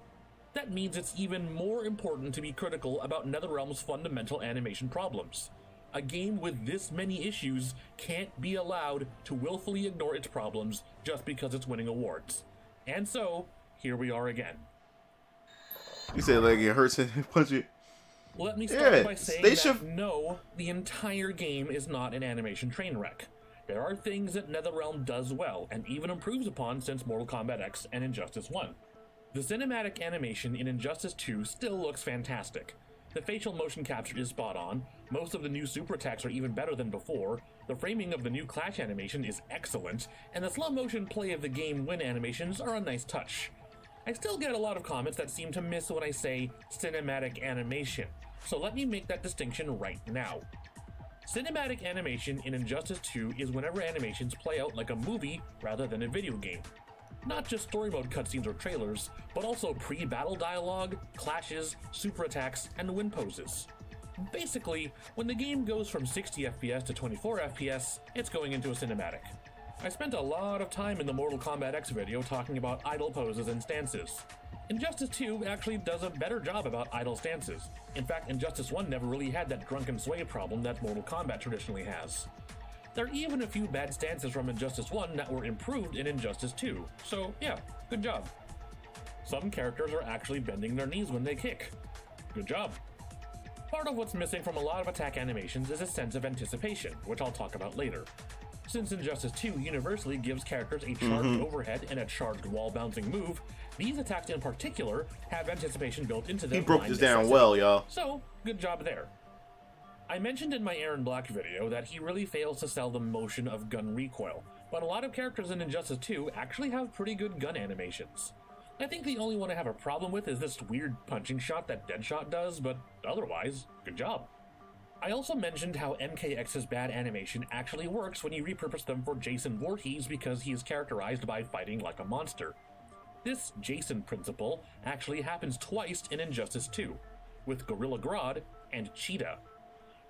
That means it's even more important to be critical about NetherRealm's fundamental animation problems. A game with this many issues can't be allowed to willfully ignore its problems just because it's winning awards. And so, here we are again. You said like it hurts and punch it. Let me start by saying that should... no, the entire game is not an animation train wreck. There are things that NetherRealm does well, and even improves upon since Mortal Kombat X and Injustice 1. The cinematic animation in Injustice 2 still looks fantastic. The facial motion capture is spot on, most of the new super attacks are even better than before, the framing of the new clash animation is excellent, and the slow motion play of the game win animations are a nice touch. I still get a lot of comments that seem to miss when I say cinematic animation, so let me make that distinction right now. Cinematic animation in Injustice 2 is whenever animations play out like a movie rather than a video game. Not just story mode cutscenes or trailers, but also pre-battle dialogue, clashes, super attacks, and win poses. Basically, when the game goes from 60 FPS to 24 FPS, it's going into a cinematic. I spent a lot of time in the Mortal Kombat X video talking about idle poses and stances. Injustice 2 actually does a better job about idle stances. In fact, Injustice 1 never really had that drunken sway problem that Mortal Kombat traditionally has. There are even a few bad stances from Injustice 1 that were improved in Injustice 2, so yeah, good job. Some characters are actually bending their knees when they kick. Good job. Part of what's missing from a lot of attack animations is a sense of anticipation, which I'll talk about later. Since Injustice 2 universally gives characters a charged overhead and a charged wall-bouncing move, these attacks in particular have anticipation built into them. He broke this down well, y'all. So, good job there. I mentioned in my Aaron Black video that he really fails to sell the motion of gun recoil, but a lot of characters in Injustice 2 actually have pretty good gun animations. I think the only one I have a problem with is this weird punching shot that Deadshot does, but otherwise, good job. I also mentioned how MKX's bad animation actually works when you repurpose them for Jason Voorhees because he is characterized by fighting like a monster. This Jason principle actually happens twice in Injustice 2, with Gorilla Grodd and Cheetah.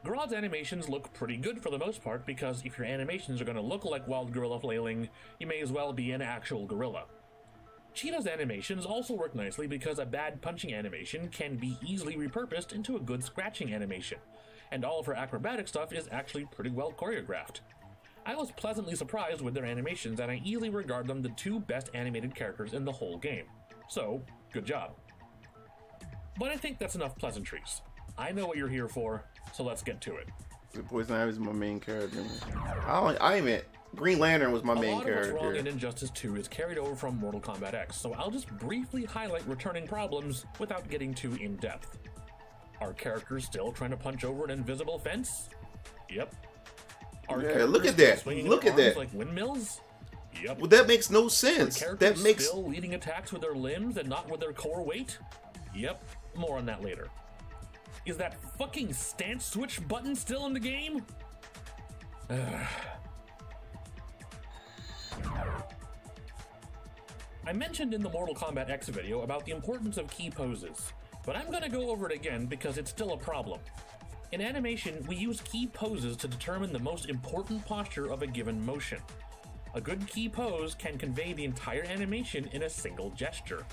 Grodd's animations look pretty good for the most part because if your animations are going to look like wild gorilla flailing, you may as well be an actual gorilla. Cheetah's animations also work nicely because a bad punching animation can be easily repurposed into a good scratching animation, and all of her acrobatic stuff is actually pretty well choreographed. I was pleasantly surprised with their animations and I easily regard them the two best animated characters in the whole game. So, good job. But I think that's enough pleasantries. I know what you're here for, so let's get to it. Poison Ivy is my main character. I meant Green Lantern was my main character. A lot of what's wrong in Injustice 2 is carried over from Mortal Kombat X, so I'll just briefly highlight returning problems without getting too in-depth. Are characters still trying to punch over an invisible fence? Yep. Yeah, look at that. Look at that. Like windmills? Yep. Well, that makes no sense. That makes still leading attacks with their limbs and not with their core weight? Yep. More on that later. Is that fucking stance switch button still in the game? I mentioned in the Mortal Kombat X video about the importance of key poses, but I'm gonna go over it again because it's still a problem. In animation, we use key poses to determine the most important posture of a given motion. A good key pose can convey the entire animation in a single gesture.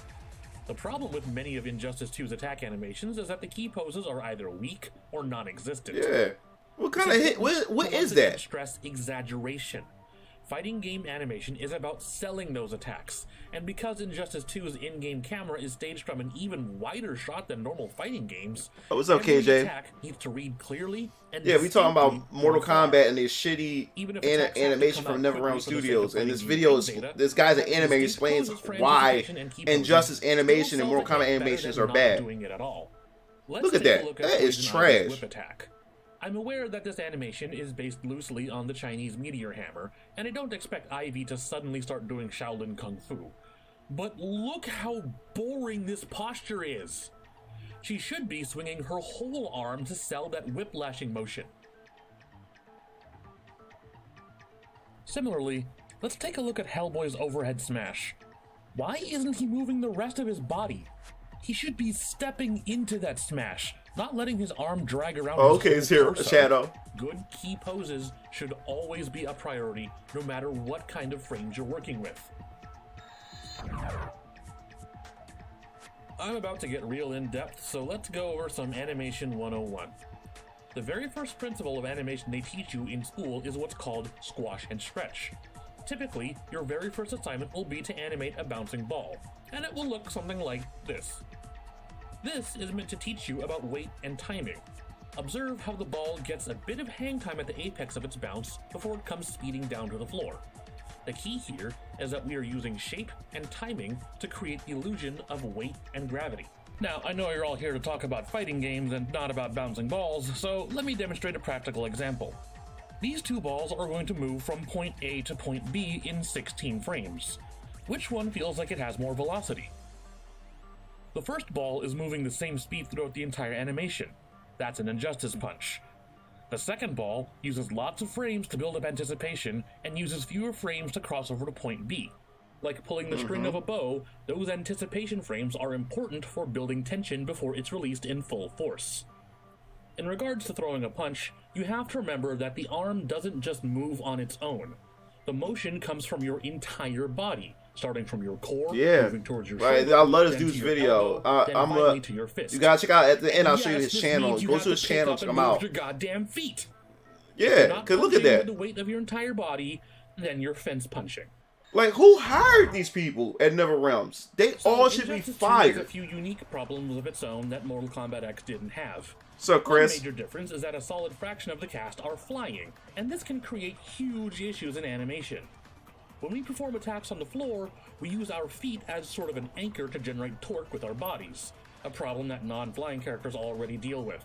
The problem with many of Injustice 2's attack animations is that the key poses are either weak or non-existent. Yeah. What kind of hit? What is that? Stress exaggeration. Fighting game animation is about selling those attacks, and because Injustice 2's in-game camera is staged from an even wider shot than normal fighting games, oh, what's up, KJ? Attack needs to read clearly and yeah, we talking about Mortal Kombat and this shitty animation from NetherRealm Studios, and this video is this guy's an animator explains why Injustice animation and Mortal Kombat animations are bad. Look at that. That is trash. I'm aware that this animation is based loosely on the Chinese meteor hammer, and I don't expect Ivy to suddenly start doing Shaolin Kung Fu. But look how boring this posture is! She should be swinging her whole arm to sell that whiplashing motion. Similarly, let's take a look at Hellboy's overhead smash. Why isn't he moving the rest of his body? He should be stepping into that smash, not letting his arm drag around. Oh, okay, it's here, a shadow. Good key poses should always be a priority, no matter what kind of frames you're working with. I'm about to get real in-depth, so let's go over some Animation 101. The very first principle of animation they teach you in school is what's called squash and stretch. Typically, your very first assignment will be to animate a bouncing ball, and it will look something like this. This is meant to teach you about weight and timing. Observe how the ball gets a bit of hang time at the apex of its bounce before it comes speeding down to the floor. The key here is that we are using shape and timing to create the illusion of weight and gravity. Now, I know you're all here to talk about fighting games and not about bouncing balls, so let me demonstrate a practical example. These two balls are going to move from point A to point B in 16 frames. Which one feels like it has more velocity? The first ball is moving the same speed throughout the entire animation. That's an injustice punch. The second ball uses lots of frames to build up anticipation and uses fewer frames to cross over to point B. Like pulling the string of a bow, those anticipation frames are important for building tension before it's released in full force. In regards to throwing a punch, you have to remember that the arm doesn't just move on its own. The motion comes from your entire body, starting from your core, moving towards your shoulder, I love this then dude's to your video. elbow, to your fist. You gotta check out at the end. I'll show you Yes, his this channel. means you Go have to his to pick channel, up check and him move out. your goddamn feet. Yeah, Not cause look at punching with that. the weight of your entire body, then you're fence punching. Like, who hired these people at Never Realms? They all should be Injustice 2 has a fired. few unique problems of its own that Mortal Kombat X didn't have. So, Chris, One major difference is that a solid fraction of the cast are flying, and this can create huge issues in animation. When we perform attacks on the floor, we use our feet as sort of an anchor to generate torque with our bodies, a problem that non-flying characters already deal with.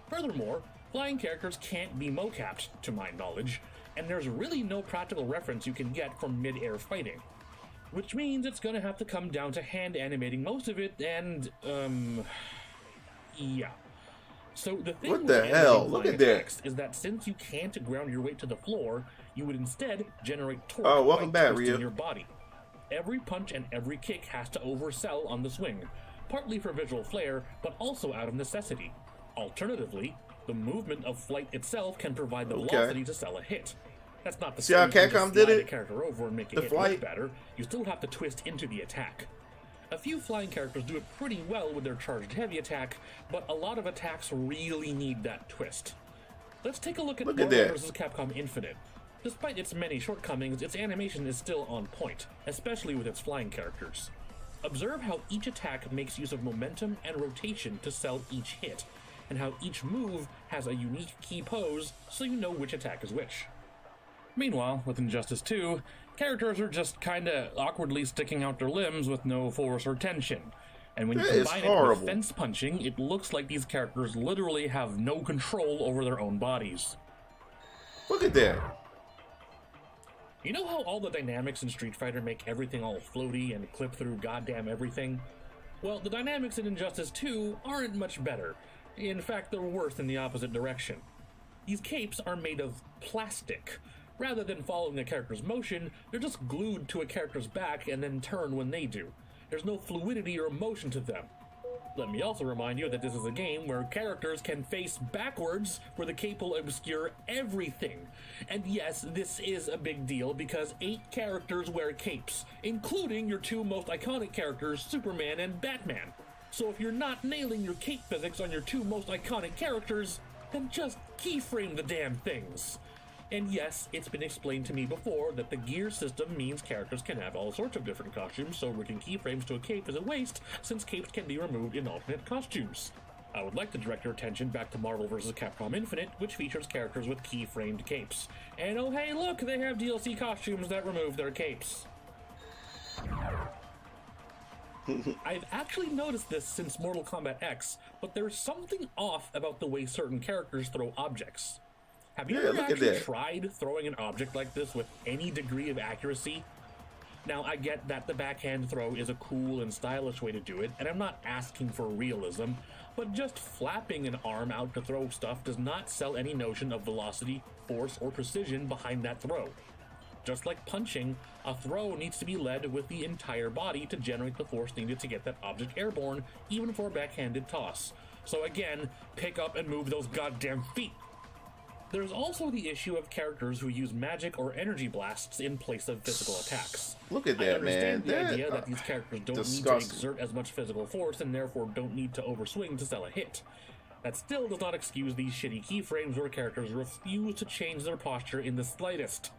Furthermore, flying characters can't be mocapped, to my knowledge, and there's really no practical reference you can get from mid-air fighting. Which means it's gonna have to come down to hand animating most of it, and, yeah. So the thing What with the animating hell? Look flying at that. attacks is that since you can't ground your weight to the floor, you would instead generate torque Oh, welcome by back, twisting Ryu. your body. Every punch and every kick has to oversell on the swing, partly for visual flair, but also out of necessity. Alternatively, the movement of flight itself can provide the velocity to sell a hit. That's not the See how you can just Capcom did slide it? the character over and make it The hit flight? look better. You still have to twist into the attack. A few flying characters do it pretty well with their charged heavy attack, but a lot of attacks really need that twist. Let's take a look at Marvel that. vs. Capcom Infinite. Despite its many shortcomings, its animation is still on point, especially with its flying characters. Observe how each attack makes use of momentum and rotation to sell each hit, and how each move has a unique key pose so you know which attack is which. Meanwhile, with Injustice 2, characters are just kinda awkwardly sticking out their limbs with no force or tension. And when you That is combine it horrible. with fence punching, it looks like these characters literally have no control over their own bodies. Look at that. You know how all the dynamics in Street Fighter make everything all floaty and clip through goddamn everything? Well, the dynamics in Injustice 2 aren't much better. In fact, they're worse in the opposite direction. These capes are made of plastic. Rather than following a character's motion, they're just glued to a character's back and then turn when they do. There's no fluidity or motion to them. Let me also remind you that this is a game where characters can face backwards, where the cape will obscure everything. And yes, this is a big deal because 8 characters wear capes, including your 2 most iconic characters, Superman and Batman. So if you're not nailing your cape physics on your 2 most iconic characters, then just keyframe the damn things. And yes, it's been explained to me before that the gear system means characters can have all sorts of different costumes, so rigging keyframes to a cape is a waste, since capes can be removed in alternate costumes. I would like to direct your attention back to Marvel vs. Capcom Infinite, which features characters with keyframed capes. And oh hey look, they have DLC costumes that remove their capes. I've actually noticed this since Mortal Kombat X, but there's something off about the way certain characters throw objects. Have you ever actually tried throwing an object like this with any degree of accuracy? Now, I get that the backhand throw is a cool and stylish way to do it, and I'm not asking for realism, but just flapping an arm out to throw stuff does not sell any notion of velocity, force, or precision behind that throw. Just like punching, a throw needs to be led with the entire body to generate the force needed to get that object airborne, even for a backhanded toss. So again, pick up and move those goddamn feet. There's also the issue of characters who use magic or energy blasts in place of physical attacks. Look at I that, man. understand the idea that these characters don't need to exert as much physical force and therefore don't need to overswing to sell a hit. That still does not excuse these shitty keyframes where characters refuse to change their posture in the slightest.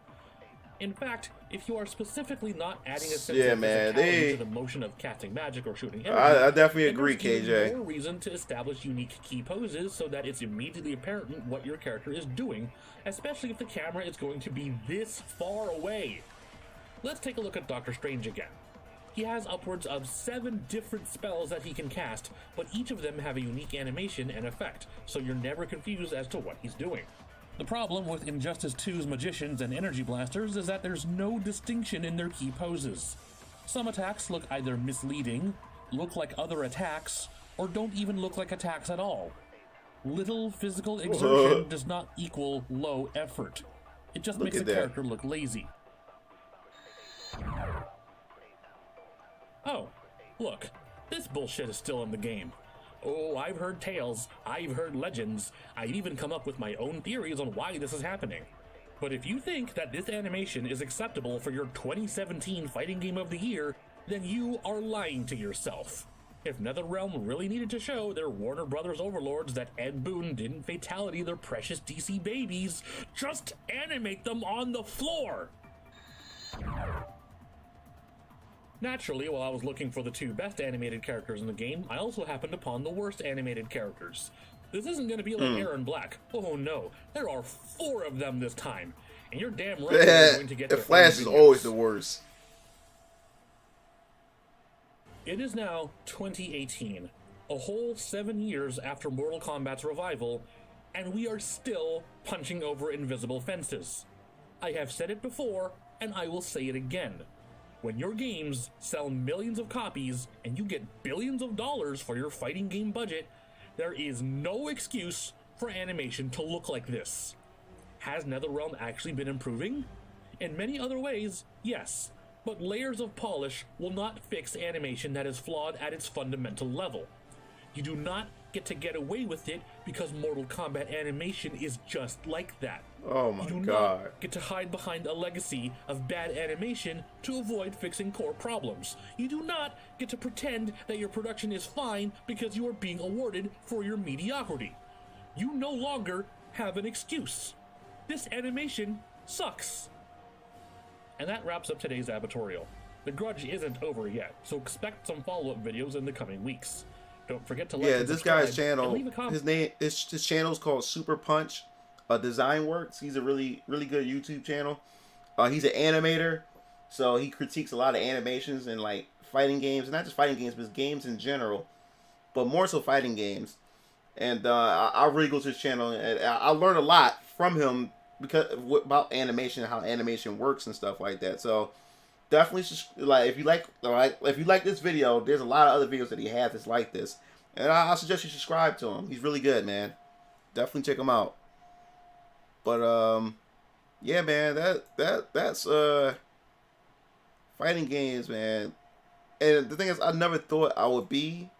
In fact, if you are specifically not adding a sense Yeah, of man, physicality to the motion of casting magic or shooting energy, I definitely then agree, there's KJ. even more reason to establish unique key poses so that it's immediately apparent what your character is doing, especially if the camera is going to be this far away. Let's take a look at Doctor Strange again. He has upwards of 7 different spells that he can cast, but each of them have a unique animation and effect, so you're never confused as to what he's doing. The problem with Injustice 2's magicians and energy blasters is that there's no distinction in their key poses. Some attacks look either misleading, look like other attacks, or don't even look like attacks at all. Little physical exertion does not equal low effort. It just makes a character look lazy. Oh, look, this bullshit is still in the game. Oh, I've heard tales, I've heard legends, I've even come up with my own theories on why this is happening. But if you think that this animation is acceptable for your 2017 Fighting Game of the Year, then you are lying to yourself. If NetherRealm really needed to show their Warner Brothers overlords that Ed Boon didn't fatality their precious DC babies, just animate them on the floor! Naturally, while I was looking for the 2 best animated characters in the game, I also happened upon the worst animated characters. This isn't going to be like Aaron Black. Oh no, there are 4 of them this time, and you're damn right they're going to get the their Flash own is videos. always the worst. It is now 2018, a whole 7 years after Mortal Kombat's revival, and we are still punching over invisible fences. I have said it before, and I will say it again. When your games sell millions of copies and you get billions of dollars for your fighting game budget, there is no excuse for animation to look like this. Has NetherRealm actually been improving? In many other ways, yes, but layers of polish will not fix animation that is flawed at its fundamental level. You do not get away with it because Mortal Kombat animation is just like that. Oh my God. You do not get to hide behind a legacy of bad animation to avoid fixing core problems. You do not get to pretend that your production is fine because you are being awarded for your mediocrity. You no longer have an excuse. This animation sucks. And that wraps up today's advertorial. The grudge isn't over yet, so expect some follow-up videos in the coming weeks. Don't forget to like and this subscribe guy's channel, and leave a comment. his channel is called Super Punch Design Works. He's a really good YouTube channel. He's an animator, so he critiques a lot of animations and like fighting games, and not just fighting games, but games in general, but more so fighting games. And I really go to his channel, and I learned a lot from him about animation and how animation works and stuff like that. So definitely, if you like this video, there's a lot of other videos that he has that's like this, and I suggest you subscribe to him. He's really good, man. Definitely check him out. But yeah, man, that's fighting games, man. And the thing is, I never thought I would be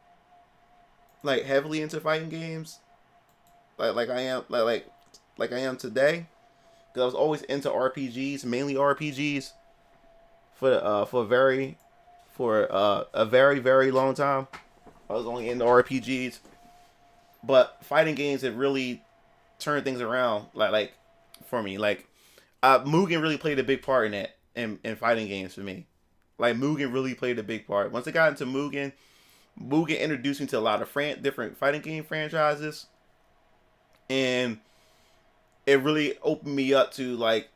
like heavily into fighting games, like I am, like I am today. Because I was always into RPGs, mainly RPGs. For a very long time, I was only into RPGs, but fighting games have really turned things around. Like for me, like Mugen really played a big part in that in fighting games for me. Like Mugen really played a big part. Once I got into Mugen introduced me to a lot of different fighting game franchises, and it really opened me up to like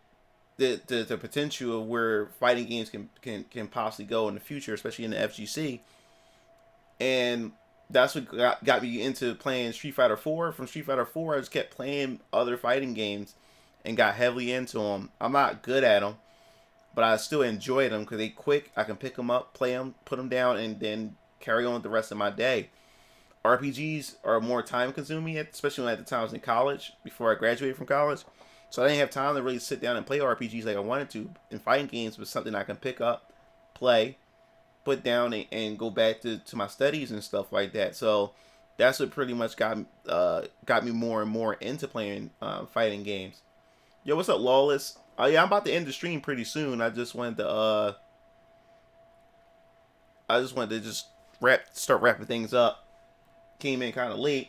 the potential of where fighting games can possibly go in the future, especially in the FGC. And that's what got me into playing Street Fighter 4. From Street Fighter 4, I just kept playing other fighting games and got heavily into them. I'm not good at them, but I still enjoy them because they quick. I can pick them up, play them, put them down, and then carry on with the rest of my day. RPGs are more time consuming, especially when at the time I was in college, before I graduated from college. So I didn't have time to really sit down and play RPGs like I wanted to. And fighting games was something I can pick up, play, put down, and go back to my studies and stuff like that. So that's what pretty much got me more and more into playing fighting games. Yo, what's up, Lawless? Yeah, I'm about to end the stream pretty soon. I just wanted to start wrapping things up. Came in kind of late.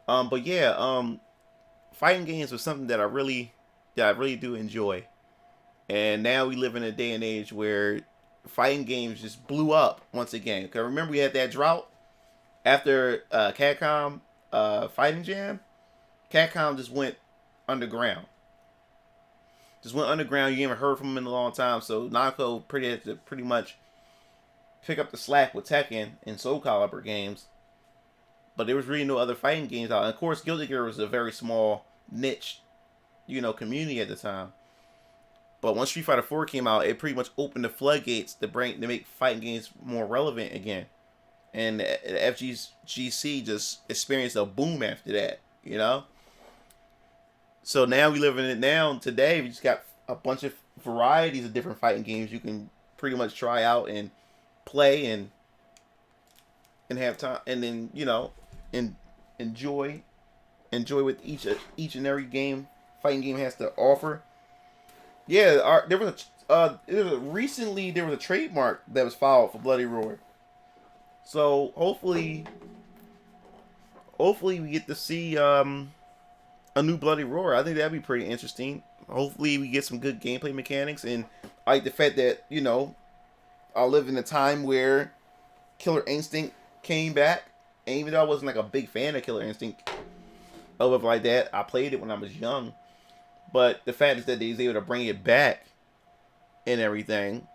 But yeah, fighting games was something that I really do enjoy. And now we live in a day and age where fighting games just blew up once again. Because remember we had that drought after Capcom Fighting Jam? Capcom just went underground. Just went underground. You haven't heard from them in a long time. So Namco pretty much pick up the slack with Tekken and Soul Calibur games. But there was really no other fighting games out. And of course, Guilty Gear was a very small niche, community at the time. But once Street Fighter 4 came out, it pretty much opened the floodgates to make fighting games more relevant again. And the FGC just experienced a boom after that, So now we live in it now. Today, we just got a bunch of varieties of different fighting games you can pretty much try out and play and have time, and then and enjoy with each and every fighting game has to offer. Yeah, there was a trademark that was filed for Bloody Roar. So hopefully we get to see a new Bloody Roar. I think that'd be pretty interesting. Hopefully we get some good gameplay mechanics, and I like the fact that I live in a time where Killer Instinct came back, and even though I wasn't like a big fan of Killer Instinct or like that, I played it when I was young. But the fact is that they was able to bring it back and everything,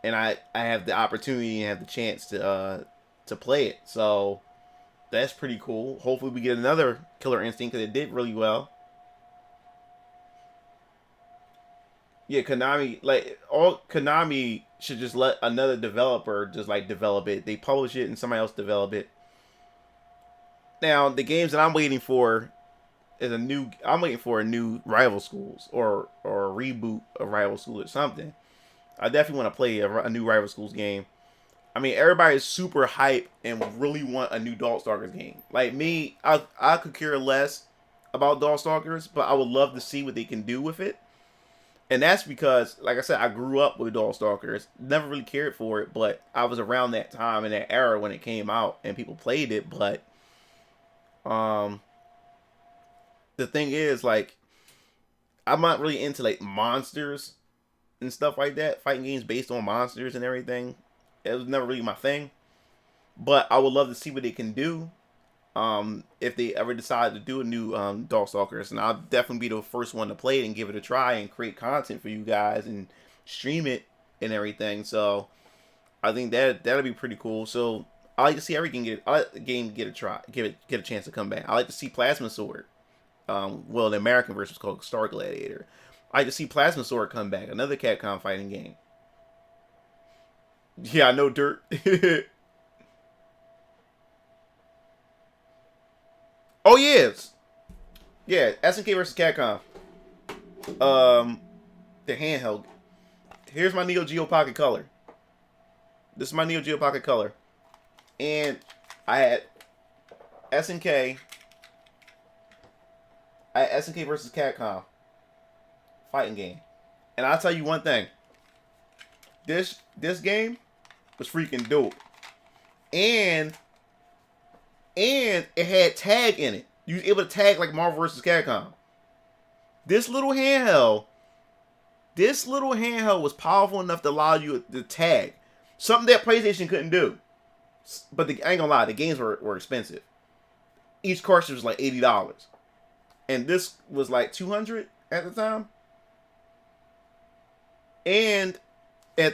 and I have the opportunity and have the chance to play it. So that's pretty cool. Hopefully we get another Killer Instinct because it did really well. Yeah, Konami should just let another developer just develop it. They publish it and somebody else develop it. Now the games that I'm waiting for is I'm waiting for a new Rival Schools or a reboot of Rival Schools or something. I definitely want to play a new Rival Schools game. I mean, everybody's super hype and really want a new Darkstalkers game. Like me, I could care less about Darkstalkers, but I would love to see what they can do with it. And that's because, like I said, I grew up with Darkstalkers. Never really cared for it, but I was around that time in that era when it came out and people played it. But the thing is, I'm not really into monsters and stuff like that. Fighting games based on monsters and everything. It was never really my thing. But I would love to see what they can do. If they ever decide to do a new Darkstalkers, and I'll definitely be the first one to play it and give it a try and create content for you guys and stream it and everything. So I think that'll be pretty cool. So I like to see every game get a try, get a chance to come back. I like to see Plasma Sword. The American version is called Star Gladiator. I like to see Plasma Sword come back, another Capcom fighting game. Yeah, I know, Dirt. Oh yes, yeah. SNK versus Capcom. The handheld. Here's my Neo Geo Pocket Color. This is my Neo Geo Pocket Color, and I had SNK. I had SNK versus Capcom fighting game, and I'll tell you one thing. This game was freaking dope, and it had tag in it. You was able to tag like Marvel vs. Capcom. This little handheld was powerful enough to allow you to tag. Something that PlayStation couldn't do. But I ain't gonna lie, the games were expensive. Each cartridge was like $80. And this was like $200 at the time. And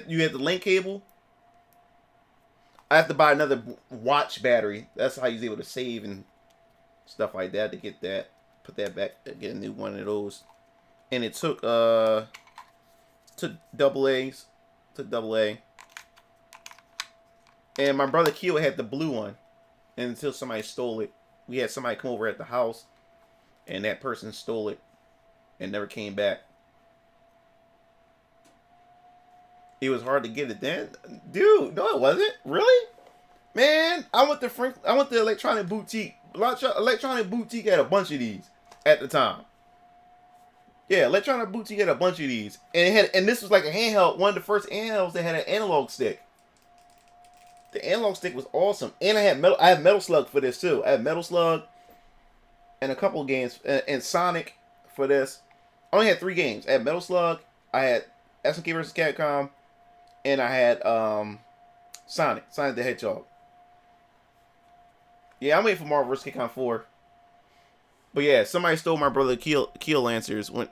you had the link cable. I have to buy another watch battery. That's how you was able to save and stuff like that to get that. Put that back, get a new one of those. And it took double A's. Took double A. And my brother Keo had the blue one. And until somebody stole it. We had somebody come over at the house. And that person stole it. And never came back. It was hard to get it then. Dude, no it wasn't. Really? Man, I went to Electronic Boutique. Electronic Boutique had a bunch of these at the time. Yeah, Electronic Boutique had a bunch of these. And this was like a handheld, one of the first handhelds that had an analog stick. The analog stick was awesome. And I had Metal Slug for this too. I had Metal Slug and a couple of games and Sonic for this. I only had 3 games. I had Metal Slug, I had SNK vs. Capcom, and I had Sonic the Hedgehog. Yeah, I'm waiting for Marvel vs. Capcom 4. But yeah, somebody stole my brother Keel Lancers when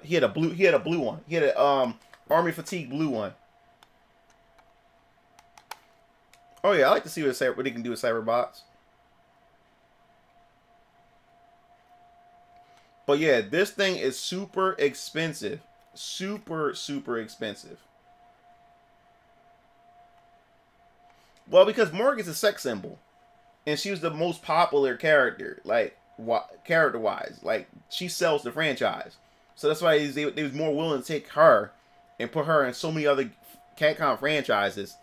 he had a blue one. He had a Army Fatigue blue one. Oh yeah, I like to see what they can do with Cyberbots. But yeah, this thing is super expensive. Super expensive. Well, because Morgan's a sex symbol. And she was the most popular character, like, character-wise. Like, she sells the franchise. So that's why they was more willing to take her and put her in so many other Capcom franchises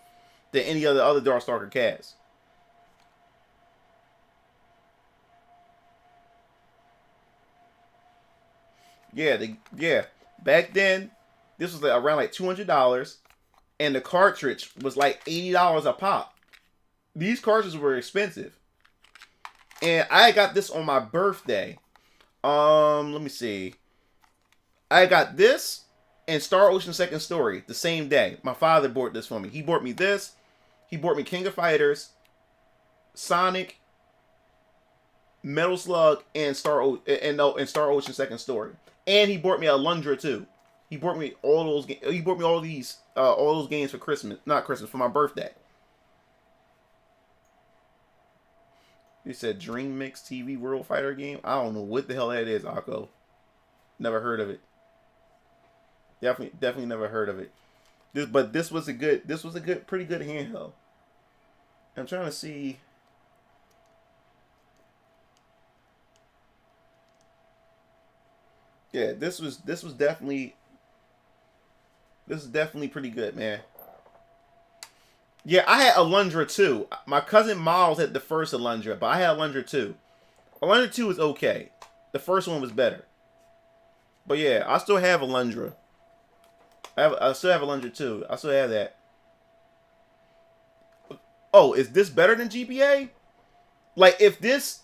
than any other Darkstalker cast. Yeah, back then, this was like around like $200, and the cartridge was like $80 a pop. These cartridges were expensive, and I got this on my birthday. Let me see. I got this and Star Ocean Second Story the same day. My father bought this for me. He bought me this. He bought me King of Fighters, Sonic, Metal Slug, and Star Ocean Second Story. And he bought me Alundra too. He bought me all those. He bought me all those games for Christmas. Not Christmas, for my birthday. He said Dream Mix TV World Fighter game. I don't know what the hell that is, Akko. Never heard of it. Definitely never heard of it. This was a pretty good handheld. I'm trying to see. Yeah, this is definitely pretty good, man. Yeah, I had Alundra 2. My cousin Miles had the first Alundra, but I had Alundra 2. Alundra 2 was okay. The first one was better. But yeah, I still have Alundra. I still have Alundra 2. I still have that. Oh, is this better than GBA? Like, if this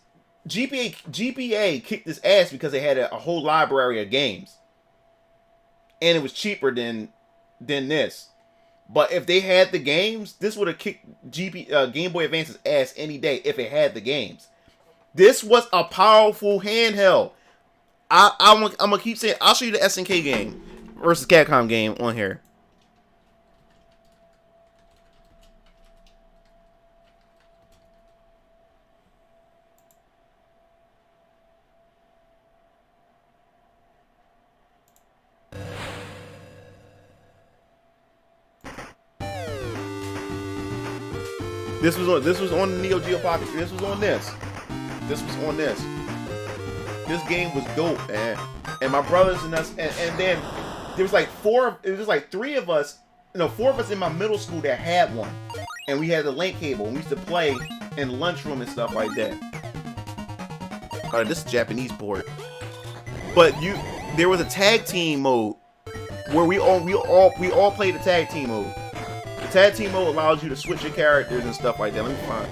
GBA kicked this ass because they had a whole library of games, and it was cheaper than this. But if they had the games, this would have kicked Game Boy Advance's ass any day if it had the games. This was a powerful handheld. I'm gonna keep saying. I'll show you the SNK game versus Capcom game on here. This was on the Neo Geo Pocket. This was on this. This game was dope, man. And my brothers and us, and then there was like three of us, four of us in my middle school that had one. And we had the link cable, and we used to play in the lunchroom and stuff like that. Alright, this is Japanese port. But there was a tag team mode where we all played the tag team mode. The tag team mode allows you to switch your characters and stuff like that. Let me find.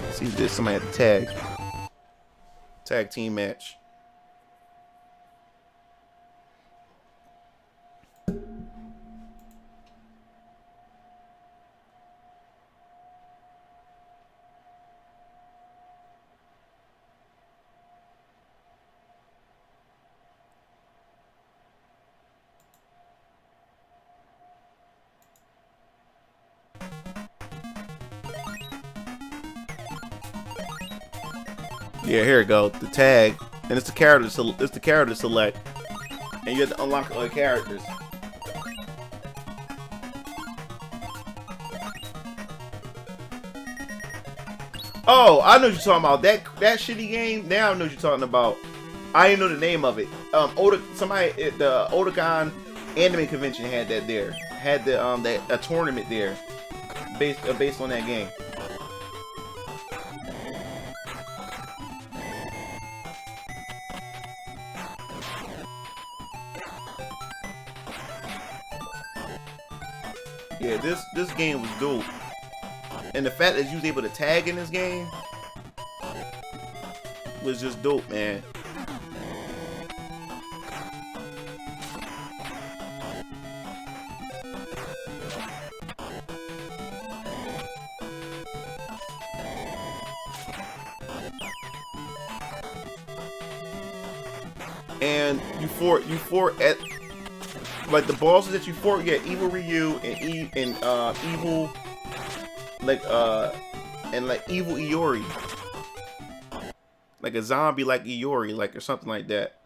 Let's see if there's somebody at the tag team match. Yeah, here we go. The tag, and it's the character. It's the character select, and you have to unlock other characters. Oh, I know what you're talking about. That shitty game. Now I know what you're talking about. I didn't know the name of it. Somebody at the Otakon Anime Convention had that there. Had the a tournament there, based on that game. Yeah, this game was dope, and the fact that you was able to tag in this game was just dope, man. and you fought at like the bosses that you fought. You had Evil Ryu and Evil Evil Iori, like a zombie like Iori, like or something like that.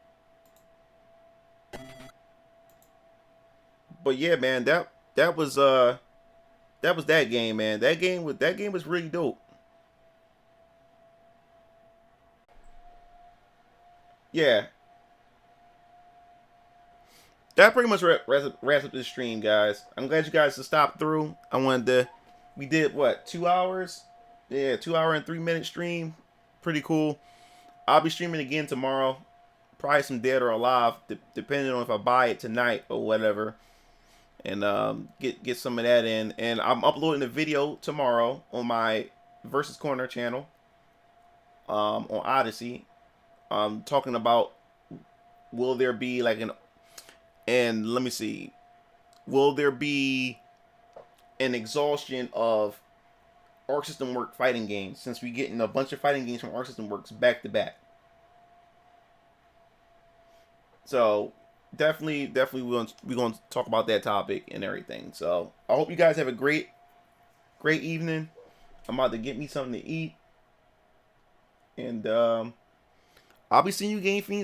But yeah, man, that was that game, man. That game was really dope. Yeah. That pretty much wraps up this stream, guys. I'm glad you guys stopped through. We did what, 2 hours? Yeah, 2 hour and 3 minute stream. Pretty cool. I'll be streaming again tomorrow. Probably some Dead or Alive, depending on if I buy it tonight or whatever. And get some of that in. And I'm uploading a video tomorrow on my Versus Corner channel. On Odyssey. Talking about, will there be like let me see, will there be an exhaustion of Arc System Works fighting games, since we're getting a bunch of fighting games from Arc System Works back to back. So definitely we're going to talk about that topic and everything. So I hope you guys have a great evening. I'm about to get me something to eat, and I'll be seeing you, Game Fiends.